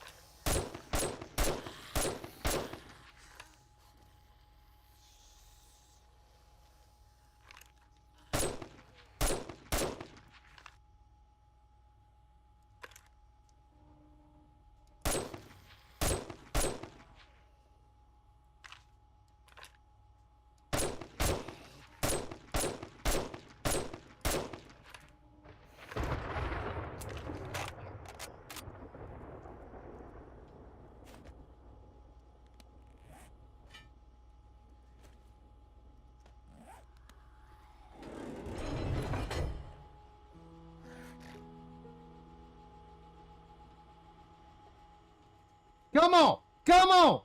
come on, come on.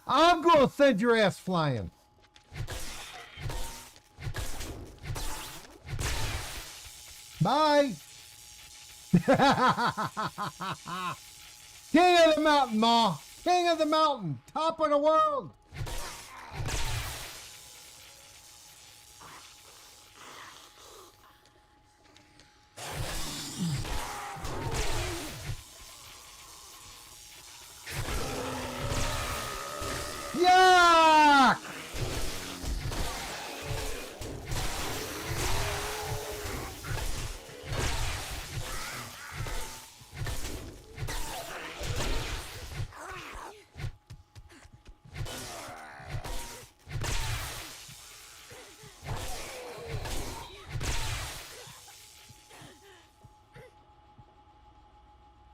I'm gonna send your ass flying. Bye. King of the mountain, Ma. King of the mountain. Top of the world. Yuck!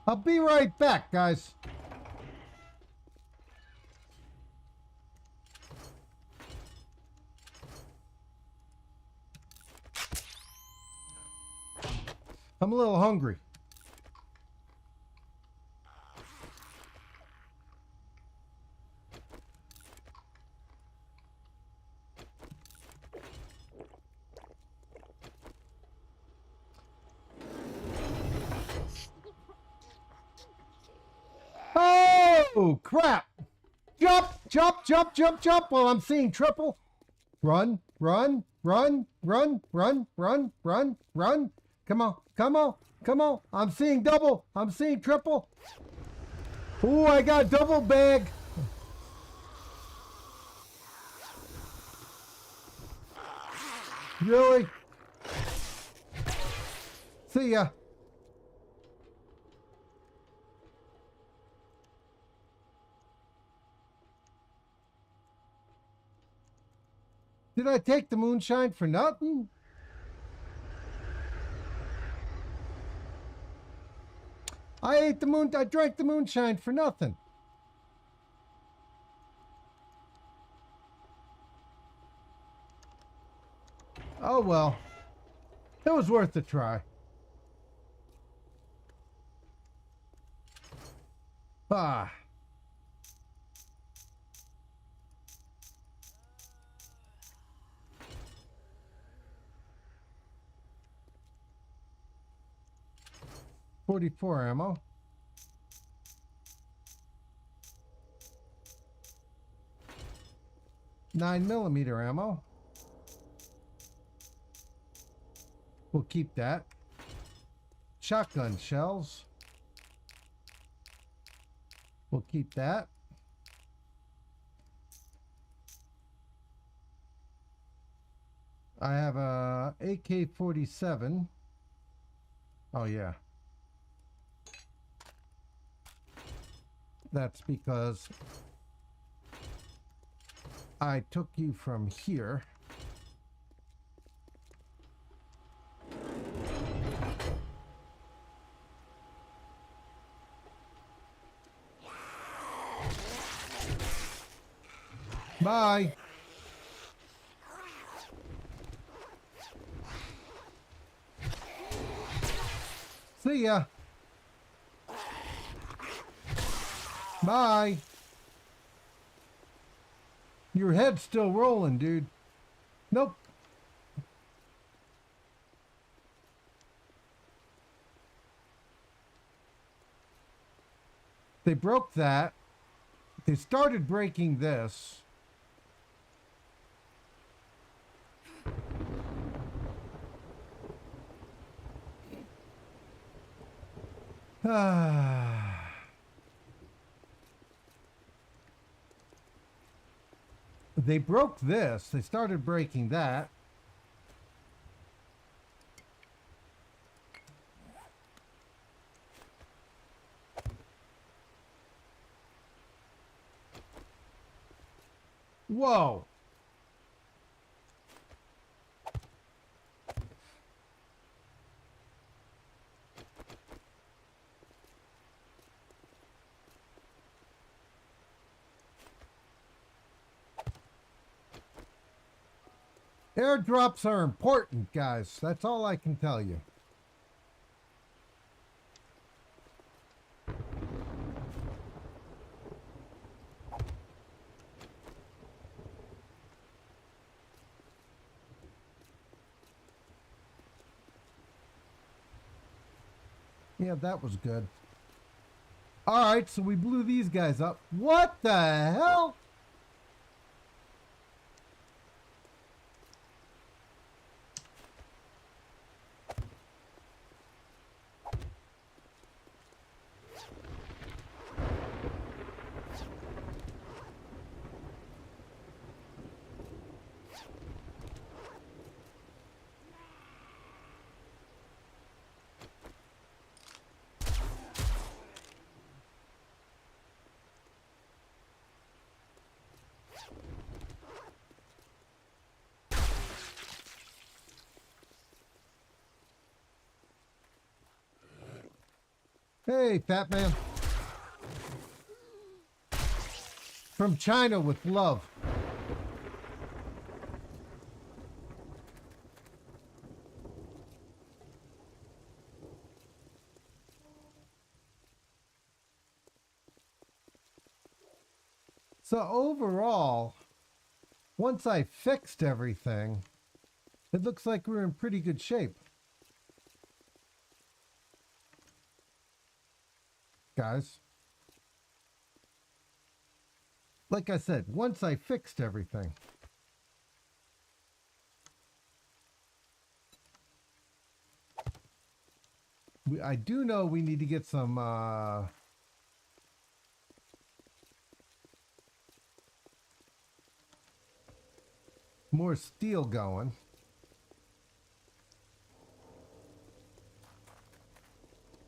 I'll be right back, guys. I'm a little hungry. Oh, crap. Jump, jump, jump, jump, jump. Well, I'm seeing triple. Run, run, run, run, run, run, run, run. Come on, come on, come on. I'm seeing double. I'm seeing triple. Oh, I got double bag. Really? See ya. Did I take the moonshine for nothing? I drank the moonshine for nothing. Oh well. It was worth a try. Ah. .44 ammo. .9mm ammo. We'll keep that. Shotgun shells. We'll keep that. I have a AK-47. Oh yeah. That's because I took you from here. Bye. See ya. Bye. Your head's still rolling, dude. Nope. They broke that. They started breaking this. They broke this. They started breaking that. Whoa. Airdrops are important, guys. That's all I can tell you. Yeah, that was good. All right, so we blew these guys up. What the hell? Hey, fat man. From China with love. So overall, once I fixed everything, it looks like we're in pretty good shape. Guys. like I said, once I fixed everything. I do know we need to get some more steel going.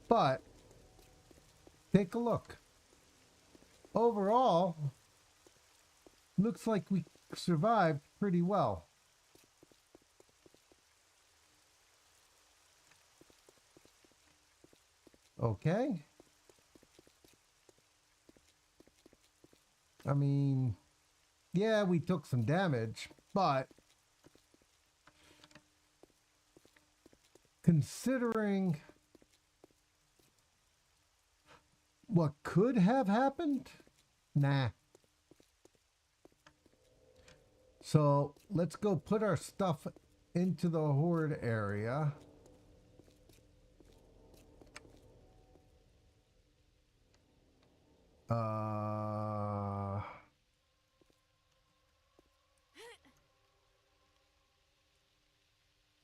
But take a look. Overall, looks like we survived pretty well. Okay. I mean, yeah, we took some damage, but considering what could have happened, nah. So let's go put our stuff into the Horde area.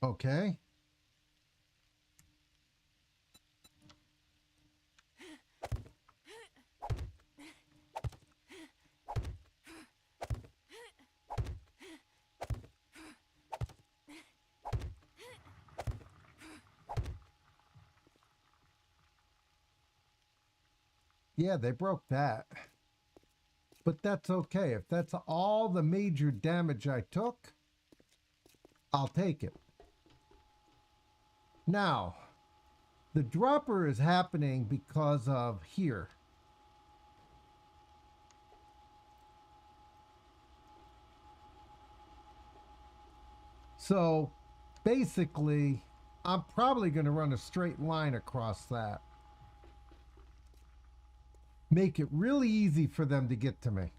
Okay. Yeah, they broke that. But that's okay. If that's all the major damage I took, I'll take it. Now, the dropper is happening because of here. So basically, I'm probably going to run a straight line across that. Make it really easy for them to get to me.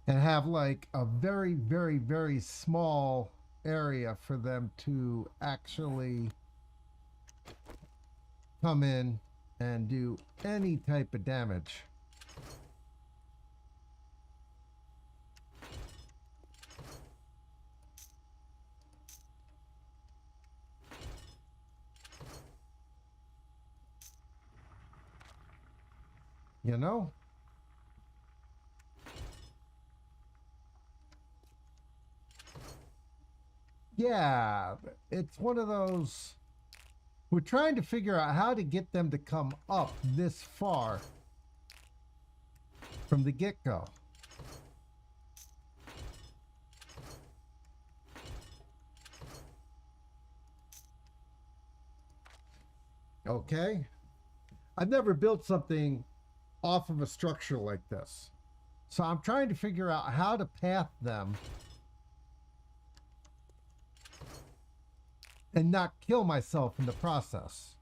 And have like a very, very, very small area for them to actually come in and do any type of damage. You know? Yeah, it's one of those. We're trying to figure out how to get them to come up this far from the get-go. Okay? I've never built something off of a structure like this. So I'm trying to figure out how to path them and not kill myself in the process.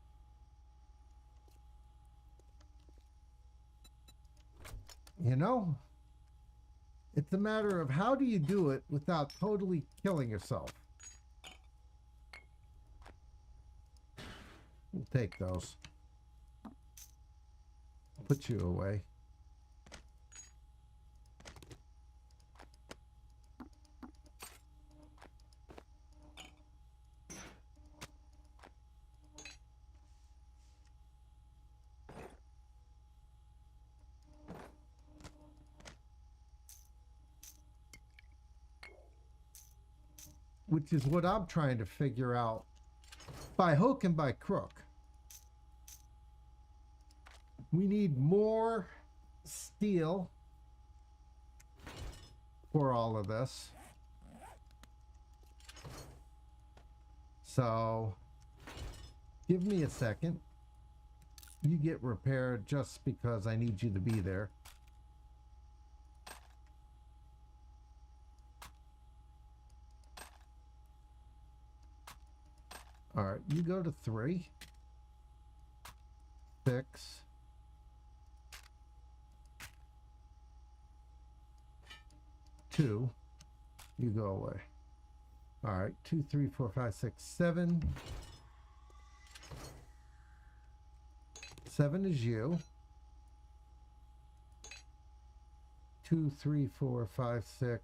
You know? It's a matter of how do you do it without totally killing yourself. We'll take those. Put you away. Which is what I'm trying to figure out by hook and by crook. We need more steel for all of this. So give me a second. You get repaired just because I need you to be there. All right, you go to 3, 6, 2. You go away. All right, 2, 3, 4, 5, 6, 7. 7 is you. 2, 3, 4, 5, 6.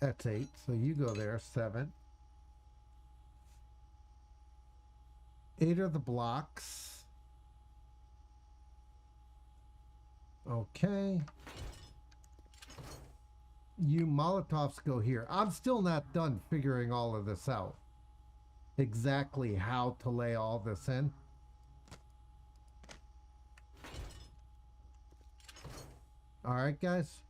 That's 8. So you go there. 7. 8 are the blocks. Okay. You Molotovs go here. I'm still not done figuring all of this out. Exactly how to lay all this in. All right, guys.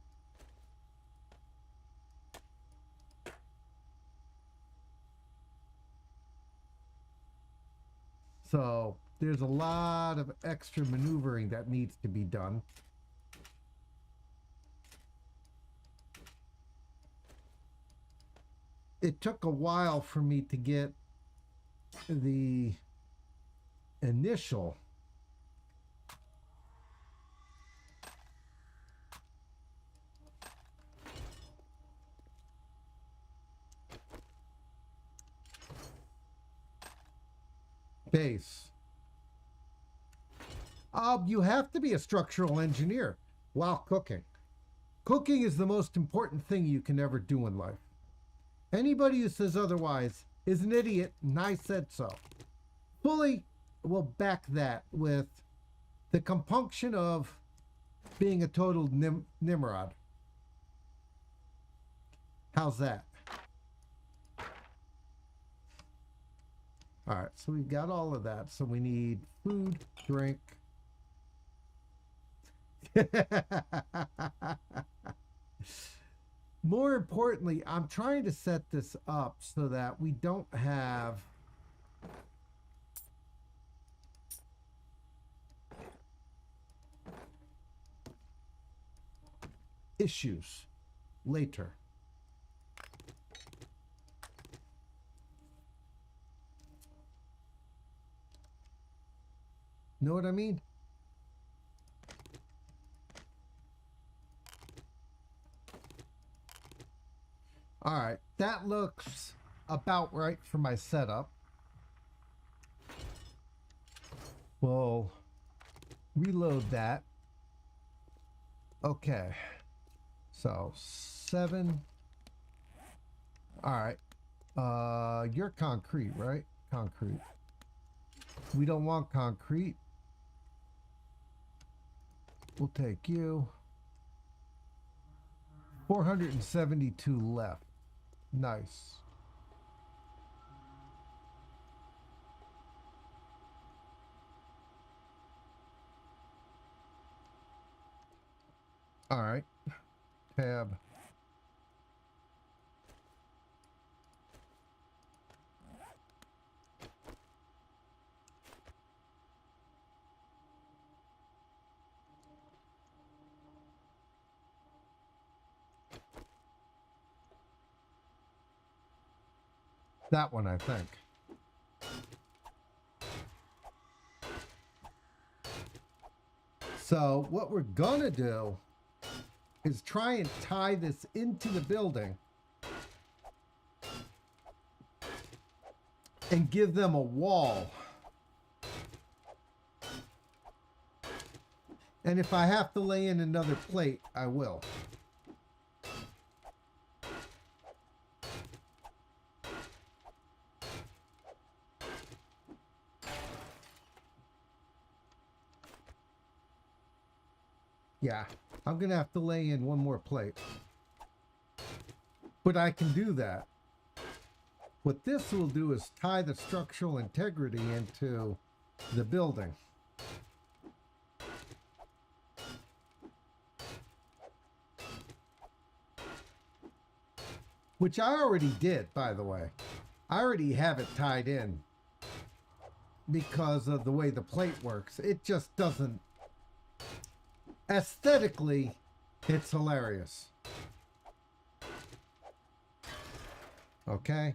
So there's a lot of extra maneuvering that needs to be done. It took a while for me to get the initial base. You have to be a structural engineer while cooking. Cooking is the most important thing you can ever do in life. Anybody who says otherwise is an idiot, and I said so. Fully will back that with the compunction of being a total Nimrod. How's that? All right, so we've got all of that. So we need food, drink. More importantly, I'm trying to set this up so that we don't have issues later. Know what I mean? All right, that looks about right for my setup. We'll reload that. Okay, so 7. All right, you're concrete, right? Concrete. We don't want concrete. We'll take you. 472 left. Nice. All right. Tab. That one, I think. So what we're gonna do is try and tie this into the building and give them a wall. And if I have to lay in another plate, I will. Yeah, I'm gonna have to lay in one more plate. But I can do that. What this will do is tie the structural integrity into the building. Which I already did, by the way. I already have it tied in because of the way the plate works. It just doesn't... Aesthetically, it's hilarious. Okay?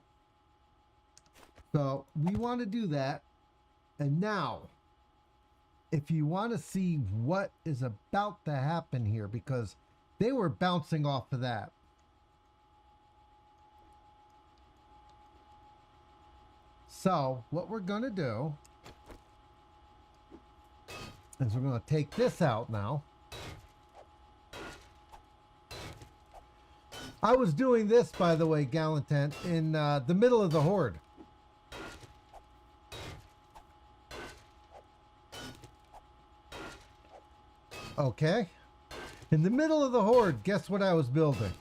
So, we want to do that. And now, if you want to see what is about to happen here, because they were bouncing off of that. So, what we're going to do is we're going to take this out now. I was doing this, by the way, Gallantant, in the middle of the Horde. Okay. In the middle of the Horde, guess what I was building?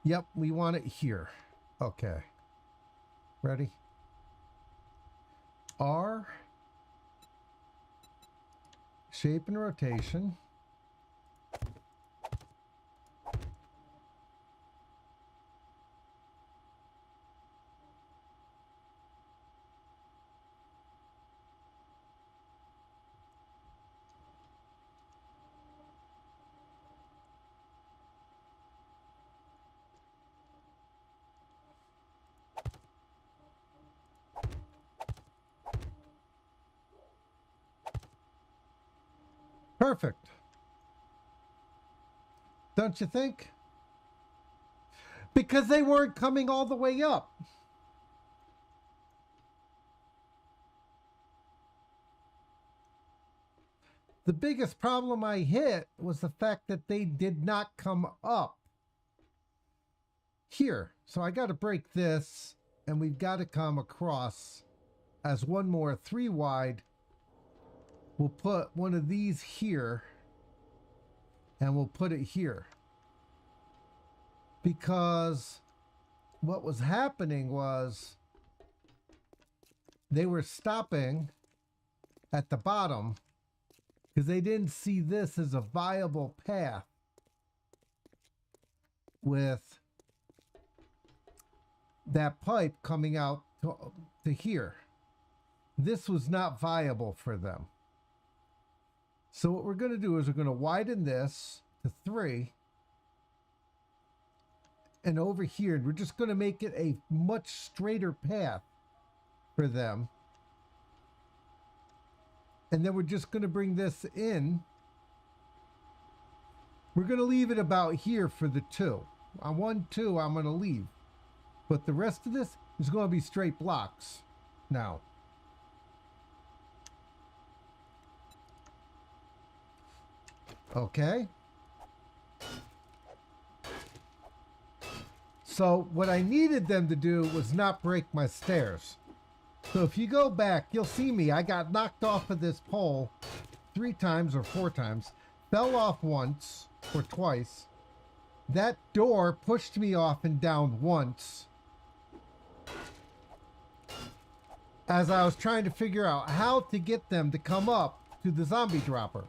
Yep, we want it here. Okay. Ready? R. Shape and rotation. Perfect. Don't you think? Because they weren't coming all the way up. The biggest problem I hit was the fact that they did not come up here. So I got to break this, and we've got to come across as one more 3 wide. We'll put one of these here, and we'll put it here. Because what was happening was they were stopping at the bottom because they didn't see this as a viable path with that pipe coming out to here. This was not viable for them. So what we're going to do is we're going to widen this to 3. And over here, we're just going to make it a much straighter path for them. And then we're just going to bring this in. We're going to leave it about here for the 2. On 1, 2, I'm going to leave. But the rest of this is going to be straight blocks now. Okay. So what I needed them to do was not break my stairs. So if you go back, you'll see me. I got knocked off of this pole 3 times or 4 times. Fell off once or twice. That door pushed me off and down once. As I was trying to figure out how to get them to come up to the zombie dropper.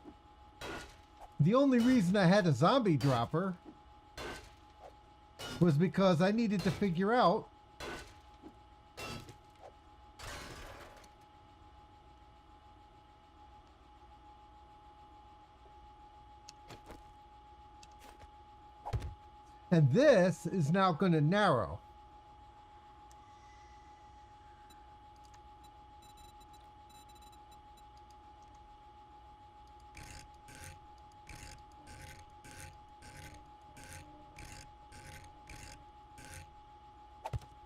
The only reason I had a zombie dropper was because I needed to figure out and this is now going to narrow.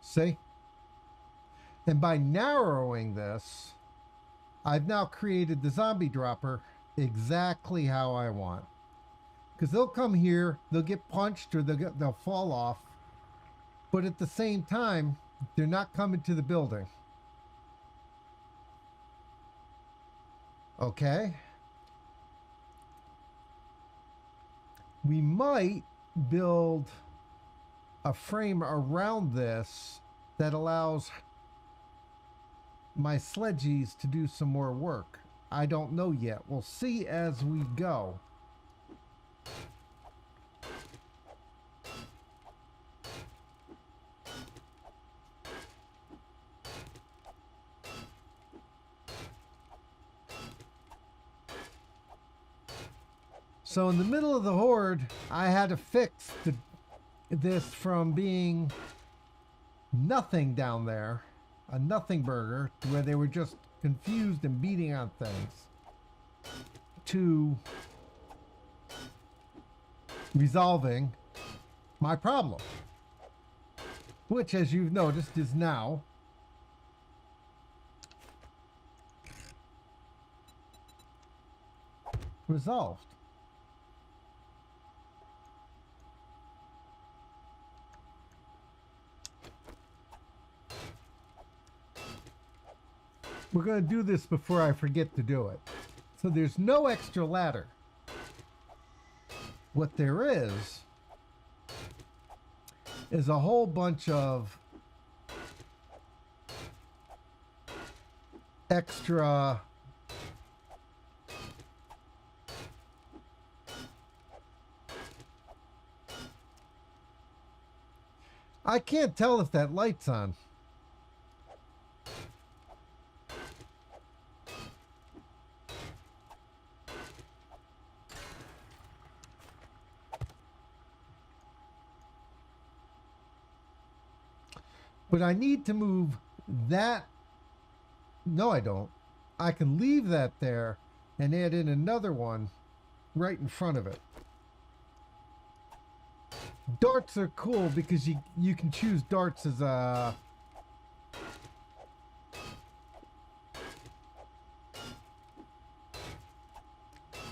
See? And by narrowing this, I've now created the zombie dropper exactly how I want. Because they'll come here, they'll get punched, or they'll fall off. But at the same time, they're not coming to the building. Okay? We might build a frame around this that allows my sledgies to do some more work. I don't know yet. We'll see as we go. So in the middle of the Horde, I had to fix this from being nothing down there, a nothing burger, where they were just confused and beating on things, to resolving my problem, which, as you've noticed, is now resolved. We're going to do this before I forget to do it. So there's no extra ladder. What there is a whole bunch of extra I can't tell if that light's on. But I need to move that. No, I don't. I can leave that there and add in another one right in front of it. Darts are cool because you can choose darts as a...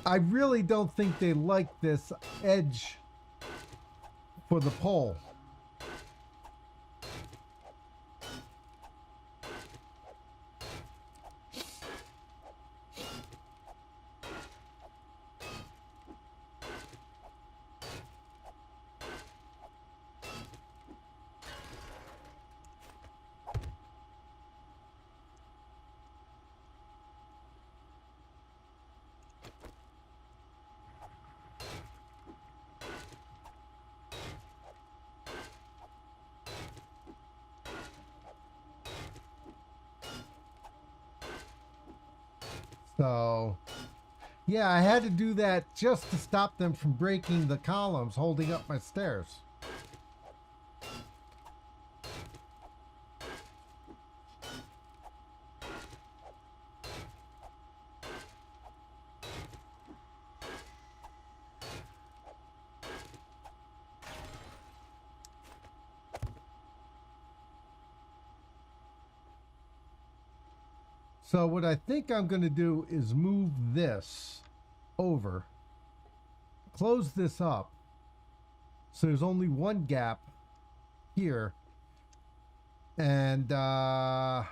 I really don't think they like this edge for the pole. So, yeah, I had to do that just to stop them from breaking the columns holding up my stairs. So what I think I'm going to do is move this over, close this up, so there's only one gap here, and yeah,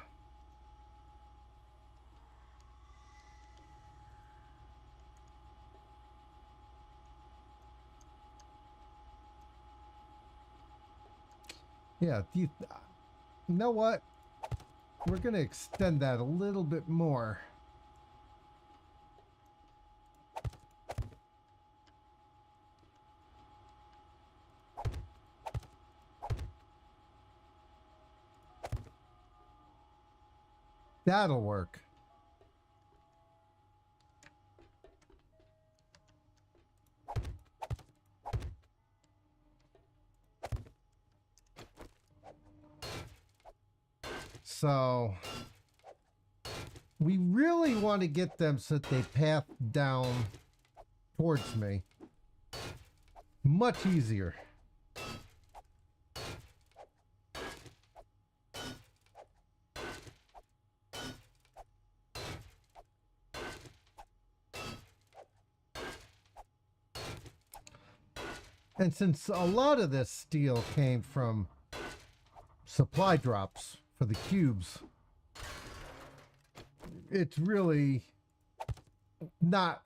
you know what? We're going to extend that a little bit more. That'll work. So we really want to get them so that they path down towards me. Much easier. And since a lot of this steel came from supply drops for the cubes, it's really not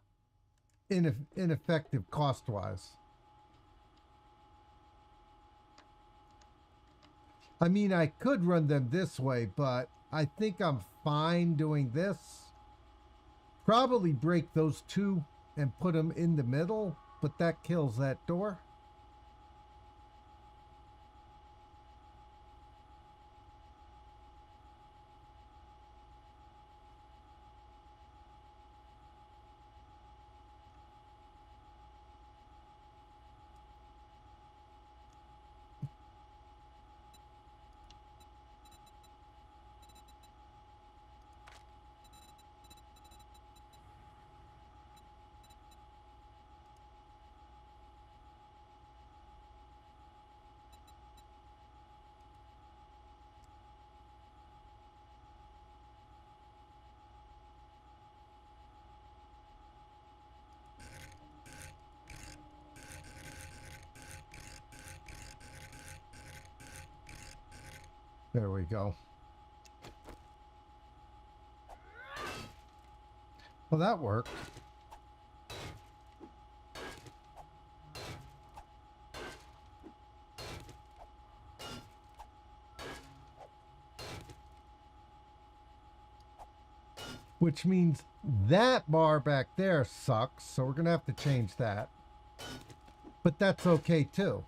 ineffective cost-wise. I mean, I could run them this way, but I think I'm fine doing this. Probably break those two and put them in the middle, but that kills that door. There we go. Well, that worked. Which means that bar back there sucks, so we're going to have to change that. But that's okay too.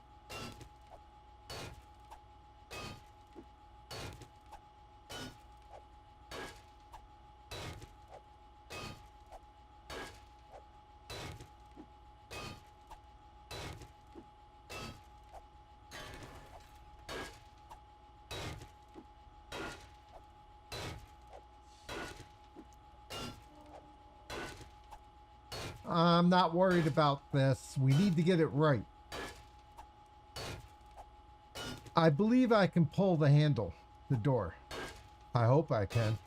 I'm not worried about this. We need to get it right. I believe I can pull the handle, the door. I hope I can.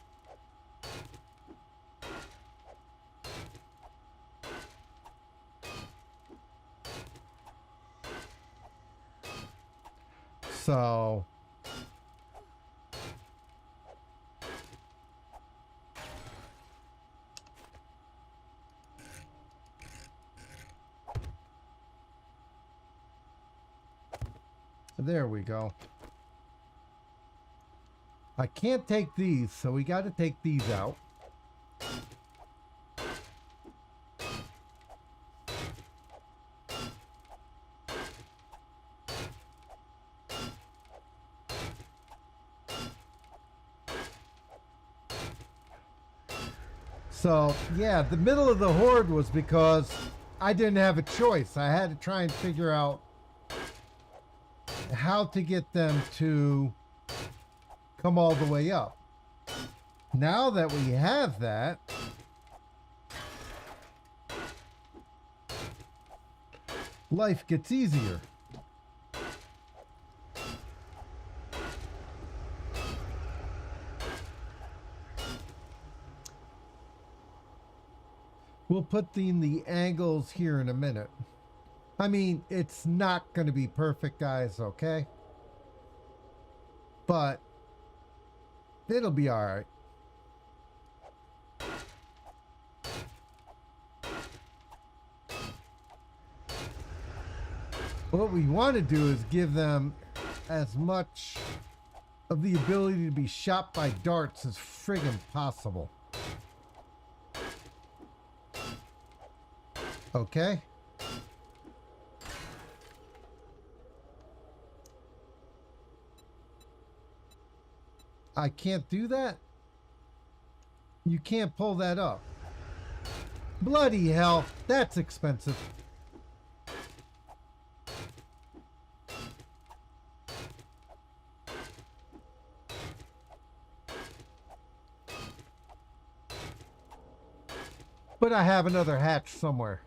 So... there we go. I can't take these, so we got to take these out. So, yeah, the middle of the Horde was because I didn't have a choice. I had to try and figure out how to get them to come all the way up. Now that we have that, life gets easier. We'll put in the angles here in a minute. I mean, it's not going to be perfect, guys, okay? But it'll be all right. What we want to do is give them as much of the ability to be shot by darts as friggin' possible. Okay? I can't do that? You can't pull that up. Bloody hell, that's expensive. But I have another hatch somewhere.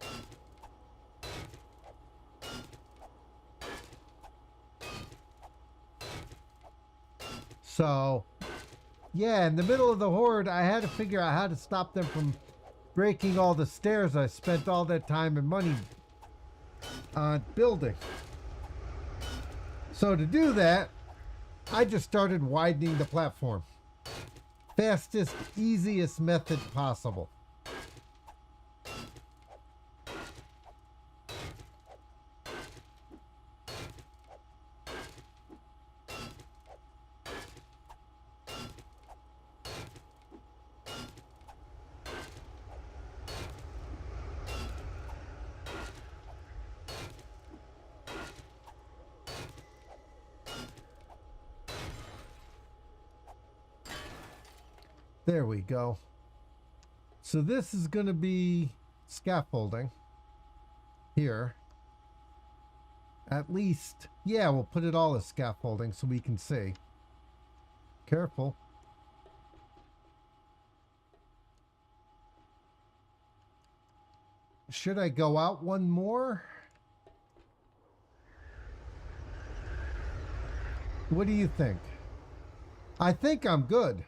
So, yeah, in the middle of the Horde, I had to figure out how to stop them from breaking all the stairs I spent all that time and money on building. So to do that, I just started widening the platform. Fastest, easiest method possible. There we go. So this is going to be scaffolding here. At least, yeah, we'll put it all as scaffolding so we can see. Careful. Should I go out one more? What do you think? I think I'm good.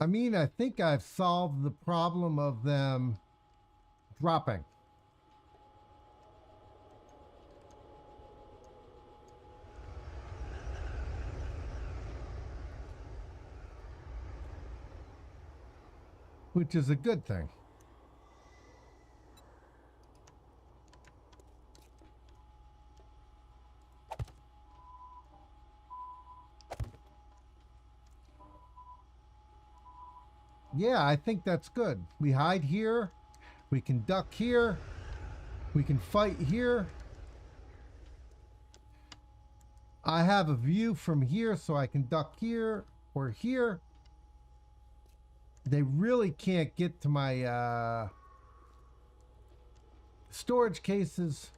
I mean, I think I've solved the problem of them dropping. Which is a good thing. Yeah, I think that's good. We hide here. We can duck here. We can fight here. I have a view from here, so I can duck here or here. They really can't get to my storage cases.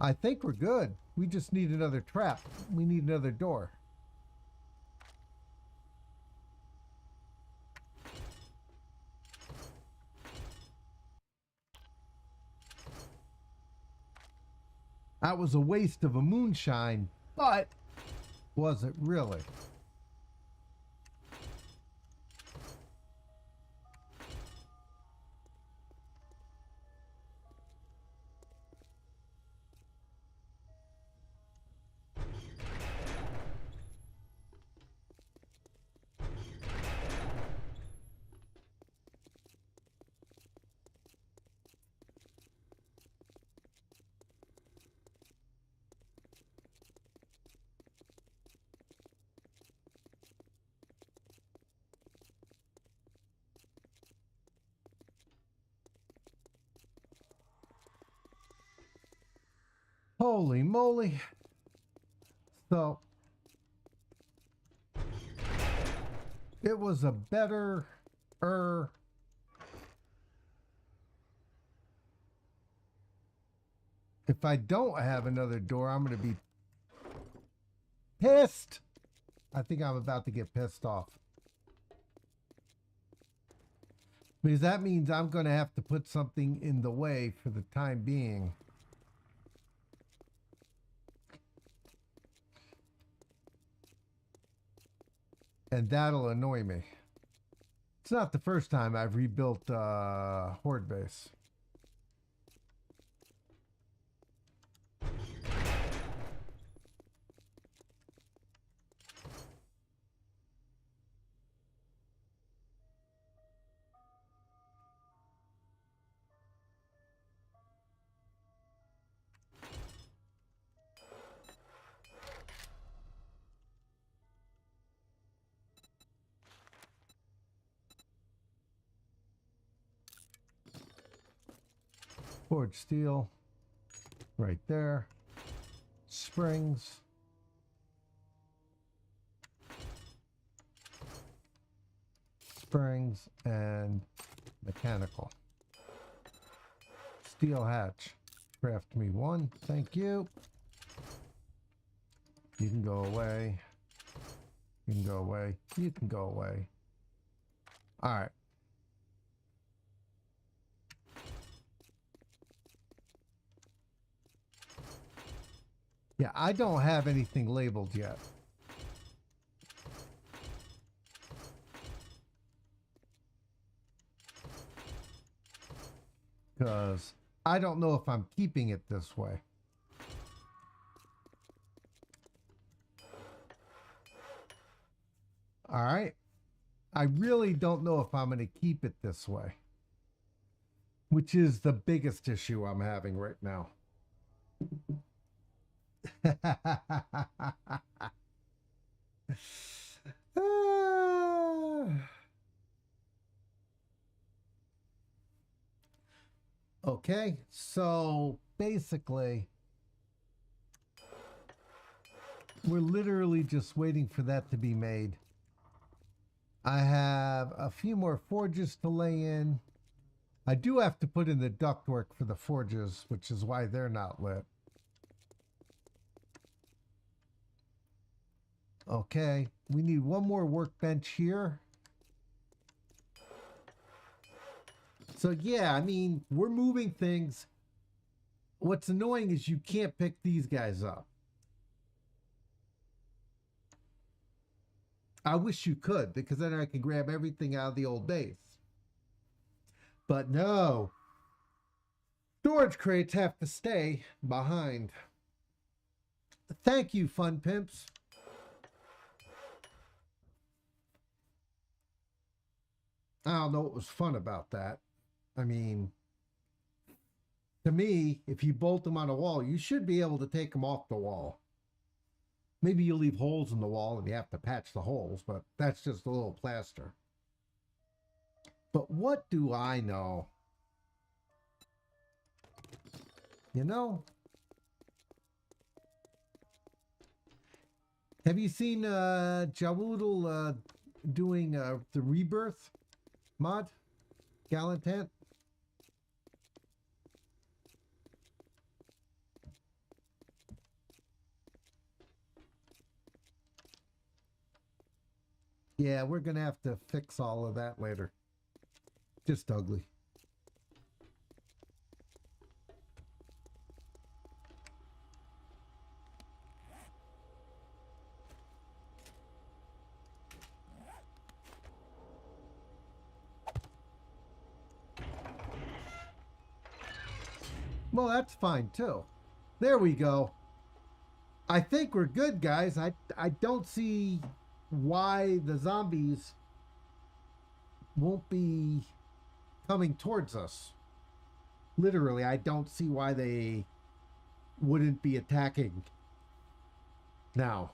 I think we're good. We just need another trap. We need another door. That was a waste of a moonshine, but was it really? Holy moly. So it was a better if I don't have another door, I'm going to be pissed. I think I'm about to get pissed off. Because that means I'm going to have to put something in the way for the time being. And that'll annoy me. It's not the first time I've rebuilt Horde base. Forged steel, right there. Springs. Springs and mechanical. Steel hatch. Craft me one, thank you. You can go away. You can go away. You can go away. All right. Yeah, I don't have anything labeled yet. Because I don't know if I'm keeping it this way. All right. I really don't know if I'm going to keep it this way. Which is the biggest issue I'm having right now. Okay, so basically, we're literally just waiting for that to be made. I have a few more forges to lay in. I do have to put in the ductwork for the forges, which is why they're not lit. Okay, we need one more workbench here. So yeah, I mean, we're moving things. What's annoying is you can't pick these guys up. I wish you could, because then I could grab everything out of the old base. But no. Storage crates have to stay behind. Thank you, Fun Pimps. I don't know what was fun about that. I mean, to me, if you bolt them on a wall, you should be able to take them off the wall. Maybe you leave holes in the wall and you have to patch the holes, but that's just a little plaster. But what do I know? You know? Have you seen Jawoodle doing the Rebirth mod? Gallantant? Yeah, we're going to have to fix all of that later. Just ugly. Well, that's fine too. There we go. I think we're good, guys. I don't see why the zombies won't be coming towards us. Literally, I don't see why they wouldn't be attacking now.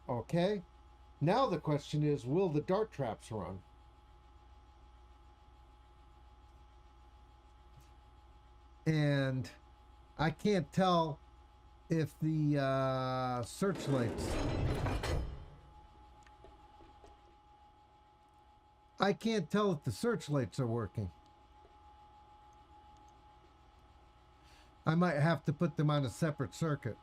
Okay. Now the question is, will the dart traps run? And I can't tell if the searchlights... I can't tell if the searchlights are working. I might have to put them on a separate circuit.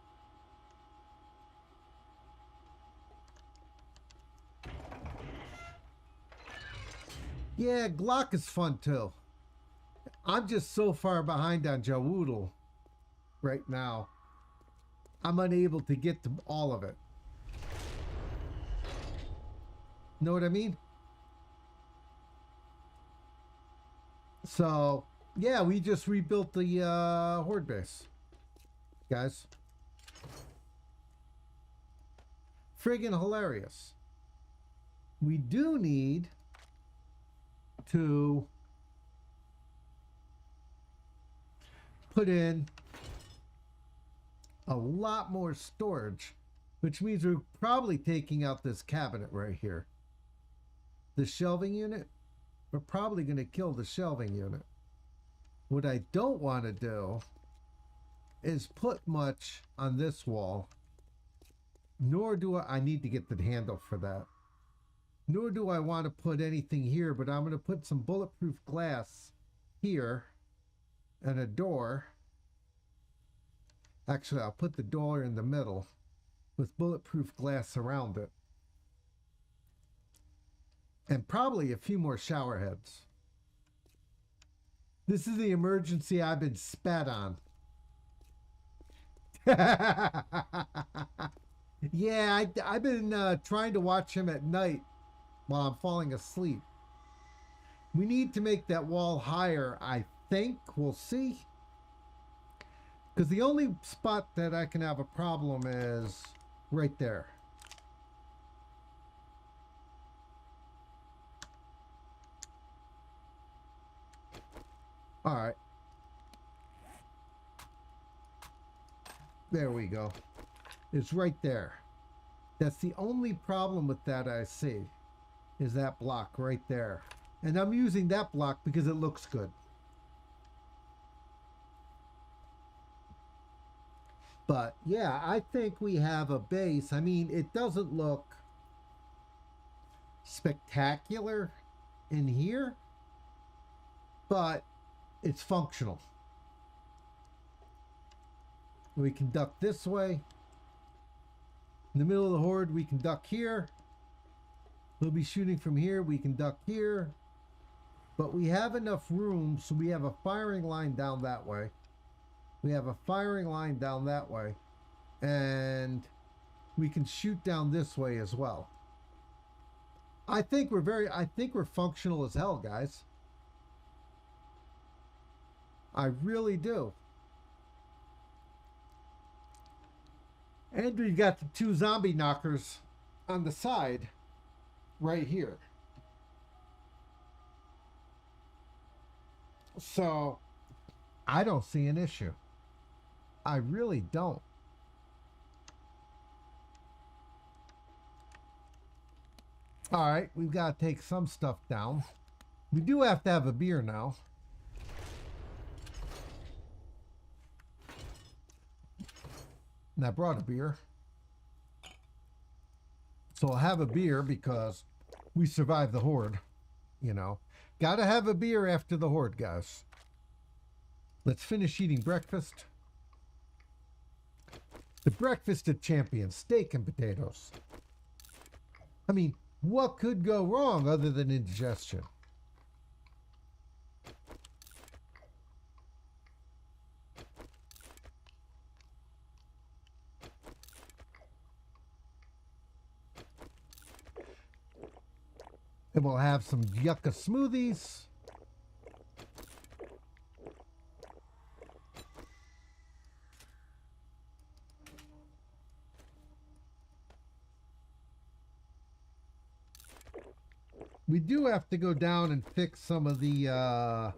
Yeah, Glock is fun too. I'm just so far behind on Jawoodle right now. I'm unable to get to all of it. Know what I mean? So, yeah, we just rebuilt the Horde base, guys. Friggin' hilarious. We do need to put in a lot more storage, which means we're probably taking out this cabinet right here. The shelving unit, we're probably going to kill the shelving unit. What I don't want to do is put much on this wall, nor do I need to get the handle for that. Nor do I want to put anything here, but I'm going to put some bulletproof glass here and a door. Actually, I'll put the door in the middle with bulletproof glass around it. And probably a few more shower heads. This is the emergency I've been spat on. Yeah, I've been trying to watch him at night while I'm falling asleep. We need to make that wall higher, I think. We'll see. Because the only spot that I can have a problem is right there. All right. There we go. It's right there. That's the only problem with that I see, is that block right there. And I'm using that block because it looks good. But yeah, I think we have a base. I mean, it doesn't look spectacular in here, but it's functional. We can duck this way. In the middle of the Horde, we can duck here. We'll be shooting from here. We can duck here. But we have enough room, so we have a firing line down that way. We have a firing line down that way. And we can shoot down this way as well. I think we're functional as hell, guys. I really do. And we've got the 2 zombie knockers on the side right here. So I don't see an issue. I really don't. All right, we've got to take some stuff down. We do have to have a beer now. And I brought a beer. So I'll have a beer because we survived the Horde, you know. Gotta have a beer after the Horde, guys. Let's finish eating breakfast. The breakfast of champions, steak and potatoes. I mean, what could go wrong other than indigestion? And we'll have some yucca smoothies. We do have to go down and fix some of the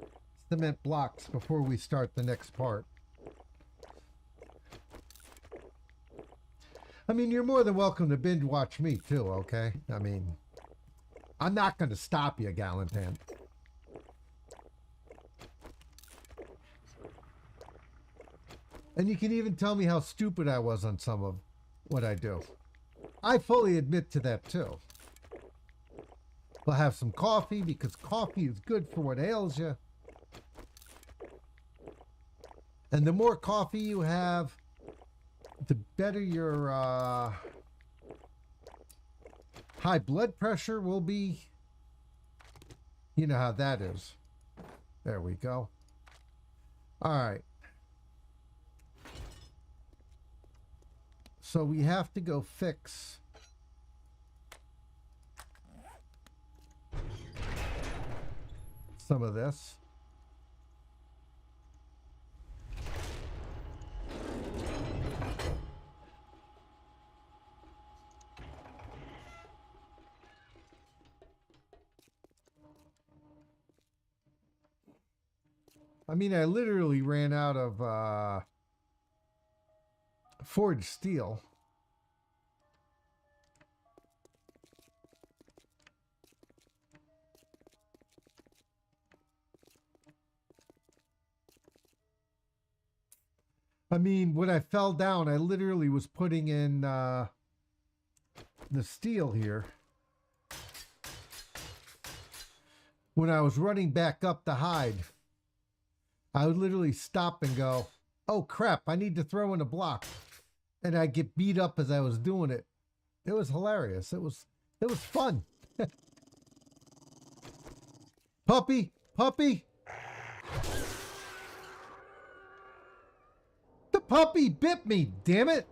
cement blocks before we start the next part. I mean, you're more than welcome to binge watch me too, okay? I mean, I'm not going to stop you, Galantan. And you can even tell me how stupid I was on some of what I do. I fully admit to that too. We'll have some coffee because coffee is good for what ails you. And the more coffee you have, the better your high blood pressure will be. You know how that is. There we go. All right. So we have to go fix some of this. I mean, I literally ran out of forged steel. I mean, when I fell down, I literally was putting in the steel here. When I was running back up to hide, I would literally stop and go, oh crap, I need to throw in a block. And I'd get beat up as I was doing it. It was hilarious. It was fun. Puppy, puppy. The puppy bit me, damn it.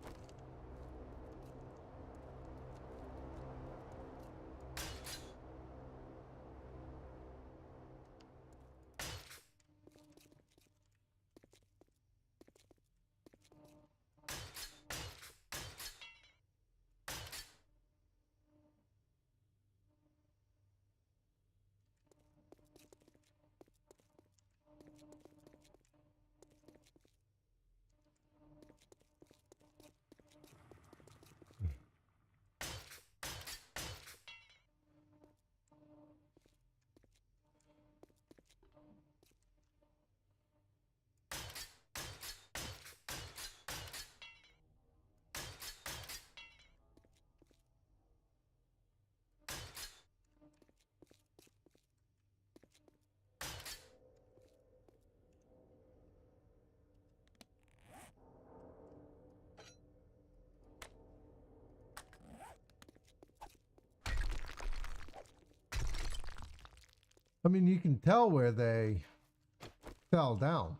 I mean, you can tell where they fell down.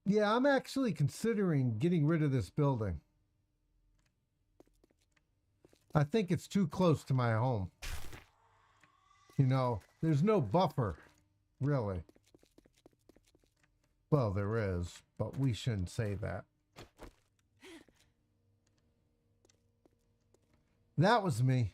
Yeah, I'm actually considering getting rid of this building. I think it's too close to my home. You know, there's no buffer, really. Well, there is, but we shouldn't say that. That was me.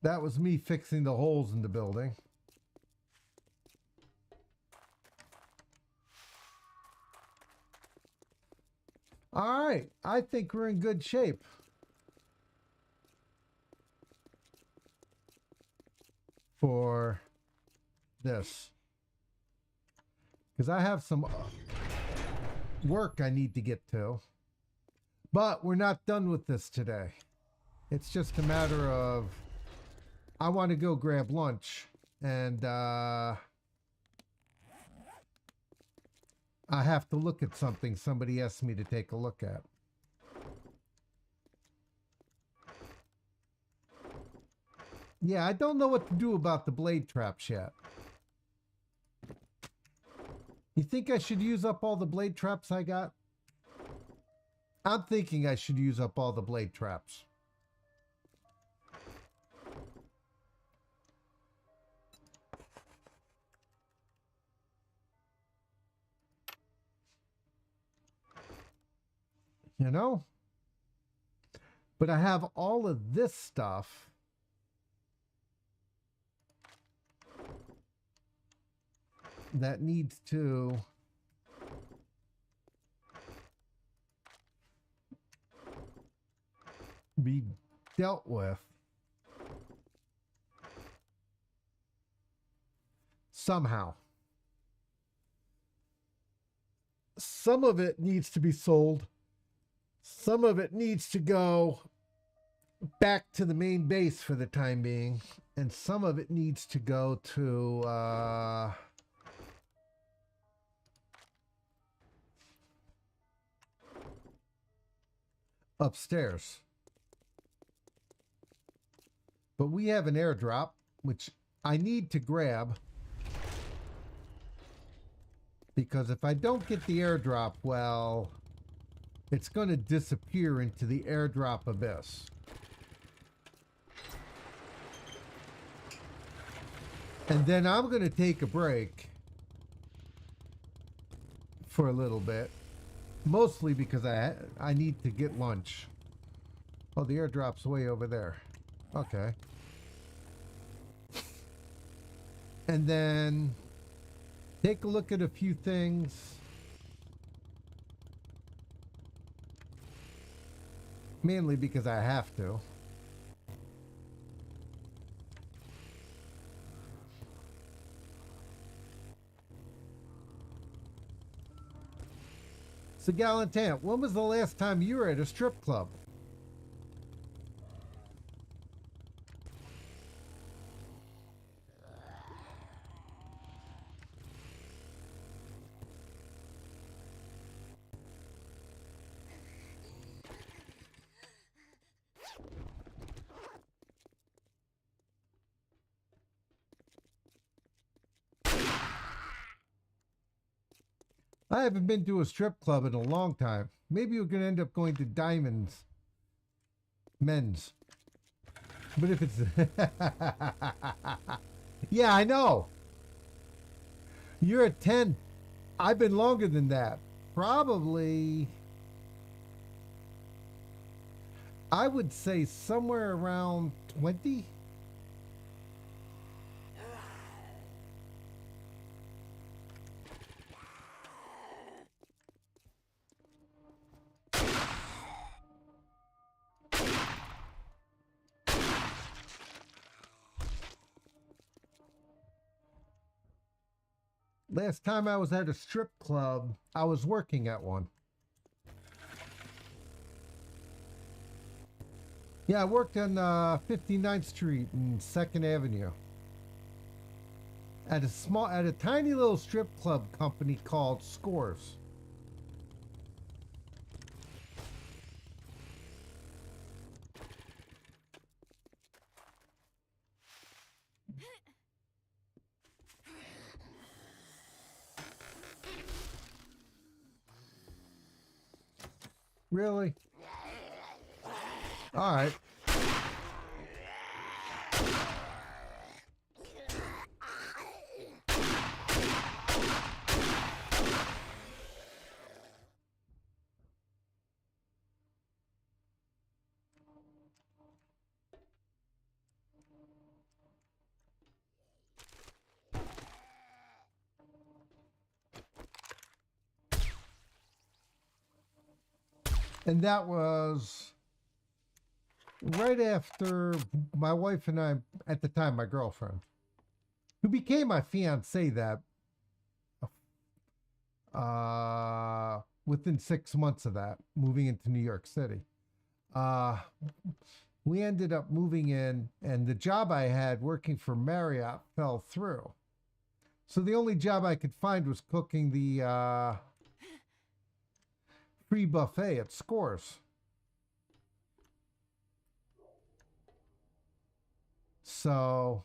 That was me fixing the holes in the building. All right, I think we're in good shape. For this. Because I have some work I need to get to. But we're not done with this today. It's just a matter of I want to go grab lunch and I have to look at something somebody asked me to take a look at. Yeah, I don't know what to do about the blade traps yet. You think I should use up all the blade traps I got? I'm thinking I should use up all the blade traps. You know? But I have all of this stuff. That needs to be dealt with somehow. Some of it needs to be sold. Some of it needs to go back to the main base for the time being. And some of it needs to go to upstairs. But we have an airdrop, which I need to grab. Because if I don't get the airdrop, well, it's going to disappear into the airdrop abyss. And then I'm going to take a break for a little bit. Mostly because I need to get lunch. Oh, the airdrop's way over there. Okay. And then take a look at a few things. Mainly because I have to. So Gallantant, when was the last time you were at a strip club? I haven't been to a strip club in a long time. Maybe we're going to end up going to Diamonds. Men's. But if it's... Yeah, I know. You're at 10. I've been longer than that. Probably... I would say somewhere around 20. Last time I was at a strip club, I was working at one. Yeah, I worked on 59th Street and 2nd Avenue. At a tiny little strip club company called Scores. Really? All right. And that was right after my wife and I, at the time, my girlfriend, who became my fiance, that within 6 months of that, moving into New York City. We ended up moving in, and the job I had working for Marriott fell through. So the only job I could find was cooking the free buffet at Scores. So,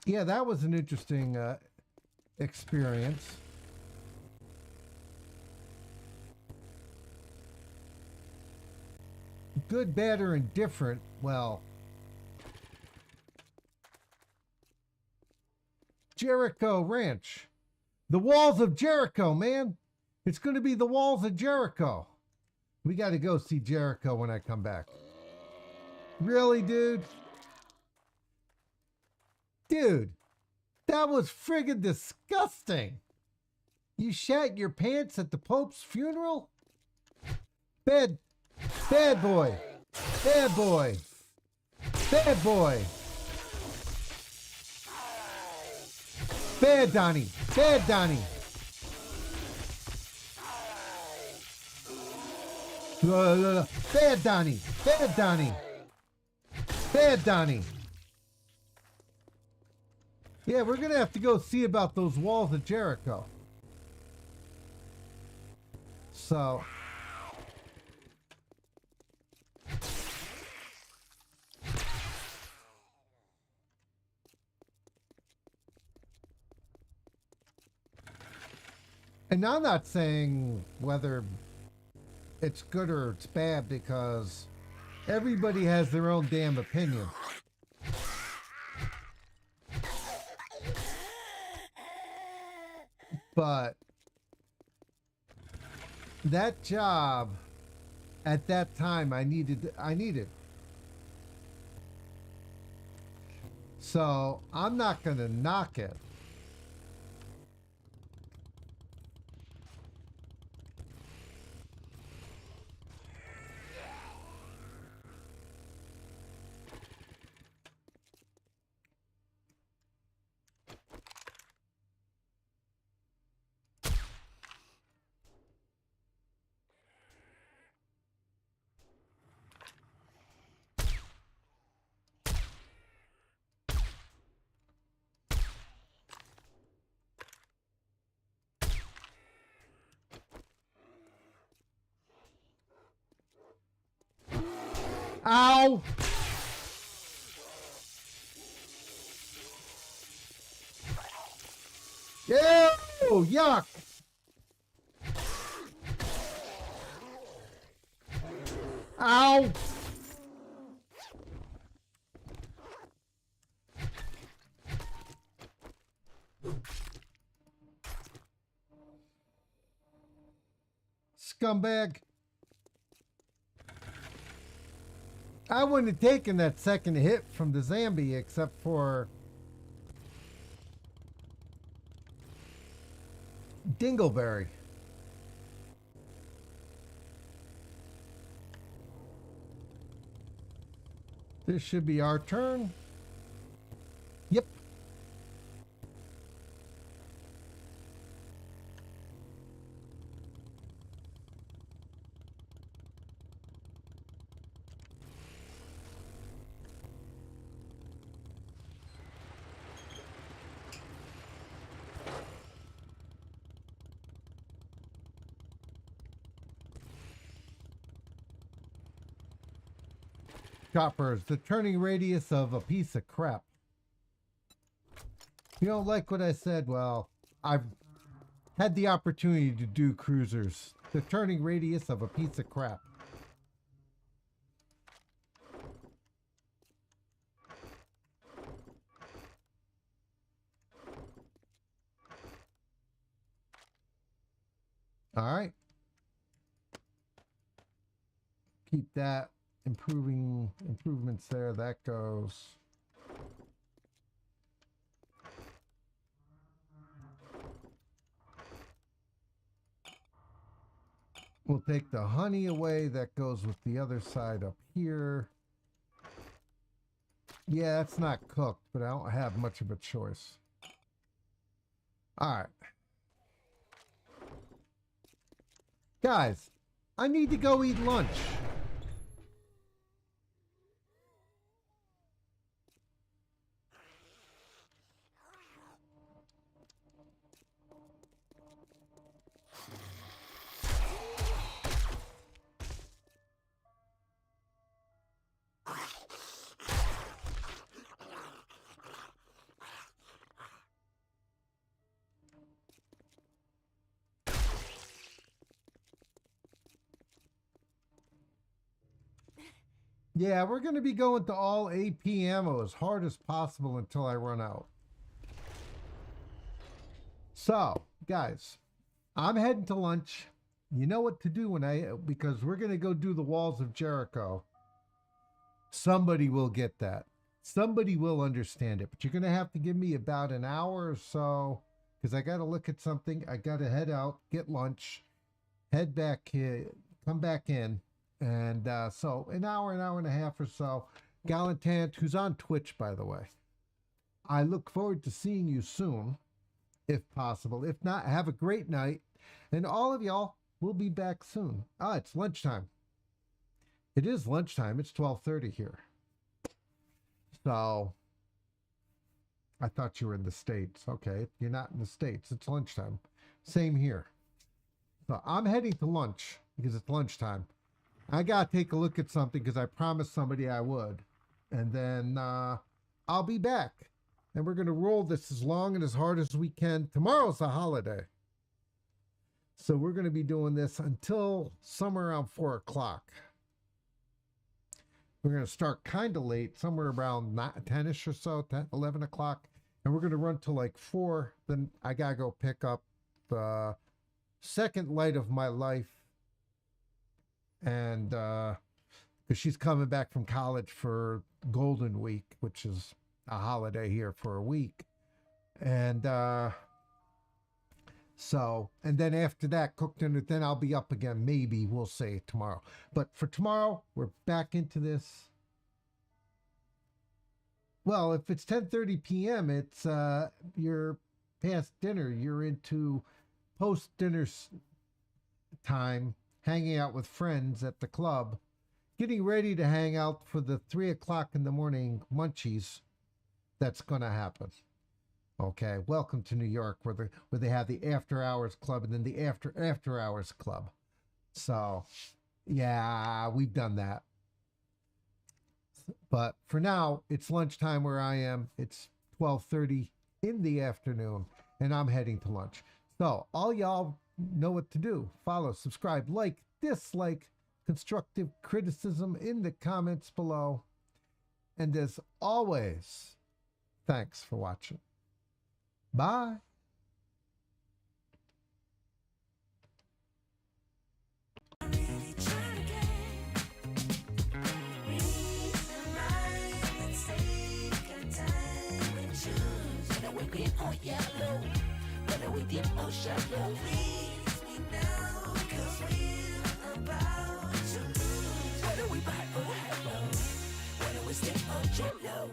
yeah, that was an interesting experience. Good, bad, or indifferent. Well, Jericho Ranch. The walls of Jericho, man. It's going to be the walls of Jericho. We got to go see Jericho when I come back. Really, dude? Dude, that was friggin' disgusting. You shat your pants at the Pope's funeral? Bad boy. Bad boy. Bad boy. Bad Donnie. Bad Donnie. Bad Donnie. Bad Donnie. Bad Donnie. Yeah, we're going to have to go see about those walls of Jericho. So. And I'm not saying whether it's good or it's bad, because everybody has their own damn opinion. But that job at that time I needed. So I'm not going to knock it. Ow! Ew! Yuck! Ow! Scumbag. I wouldn't have taken that second hit from the zombie except for Dingleberry. This should be our turn. Yep. Choppers, the turning radius of a piece of crap. You don't like what I said? Well, had the opportunity to do cruisers. The turning radius of a piece of crap. All right. Keep that improvements there. That goes. We'll take the honey away. That goes with the other side up here. Yeah, it's not cooked, but I don't have much of a choice. All right. Guys, I need to go eat lunch. Yeah, we're going to be going to all AP ammo as hard as possible until I run out. So, guys, I'm heading to lunch. You know what to do because we're going to go do the walls of Jericho. Somebody will get that. Somebody will understand it, but you're going to have to give me about an hour or so because I got to look at something. I got to head out, get lunch, head back here, come back in. And so an hour and a half or so. Gallantant, who's on Twitch, by the way. I look forward to seeing you soon, if possible. If not, have a great night. And all of y'all will be back soon. Ah, it's lunchtime. It is lunchtime. It's 12:30 here. So, I thought you were in the States. Okay, you're not in the States. It's lunchtime. Same here. So, I'm heading to lunch because it's lunchtime. I got to take a look at something because I promised somebody I would. And then I'll be back. And we're going to roll this as long and as hard as we can. Tomorrow's a holiday. So we're going to be doing this until somewhere around 4 o'clock. We're going to start kind of late, somewhere around 10-ish or so, 10, 11 o'clock. And we're going to run till like 4. Then I got to go pick up the second light of my life. And because she's coming back from college for Golden Week, which is a holiday here for a week. And so, and then after that, cook dinner, then I'll be up again. Maybe we'll say tomorrow. But for tomorrow, we're back into this. Well, if it's 10:30 p.m., it's you're past dinner. You're into post-dinner time. Hanging out with friends at the club, getting ready to hang out for the 3 o'clock in the morning munchies. That's going to happen. Okay, welcome to New York, where they have the after hours club and then the after hours club. So, yeah, we've done that. But for now, it's lunchtime where I am. It's 12:30 in the afternoon, and I'm heading to lunch. So, all y'all know what to do. Follow, subscribe, like, dislike, constructive criticism in the comments below. And as always, thanks for watching. Bye. Whether we dip or shallow, please me now, 'cause we're about to lose. Whether we buy or hello, whether we stick or jello.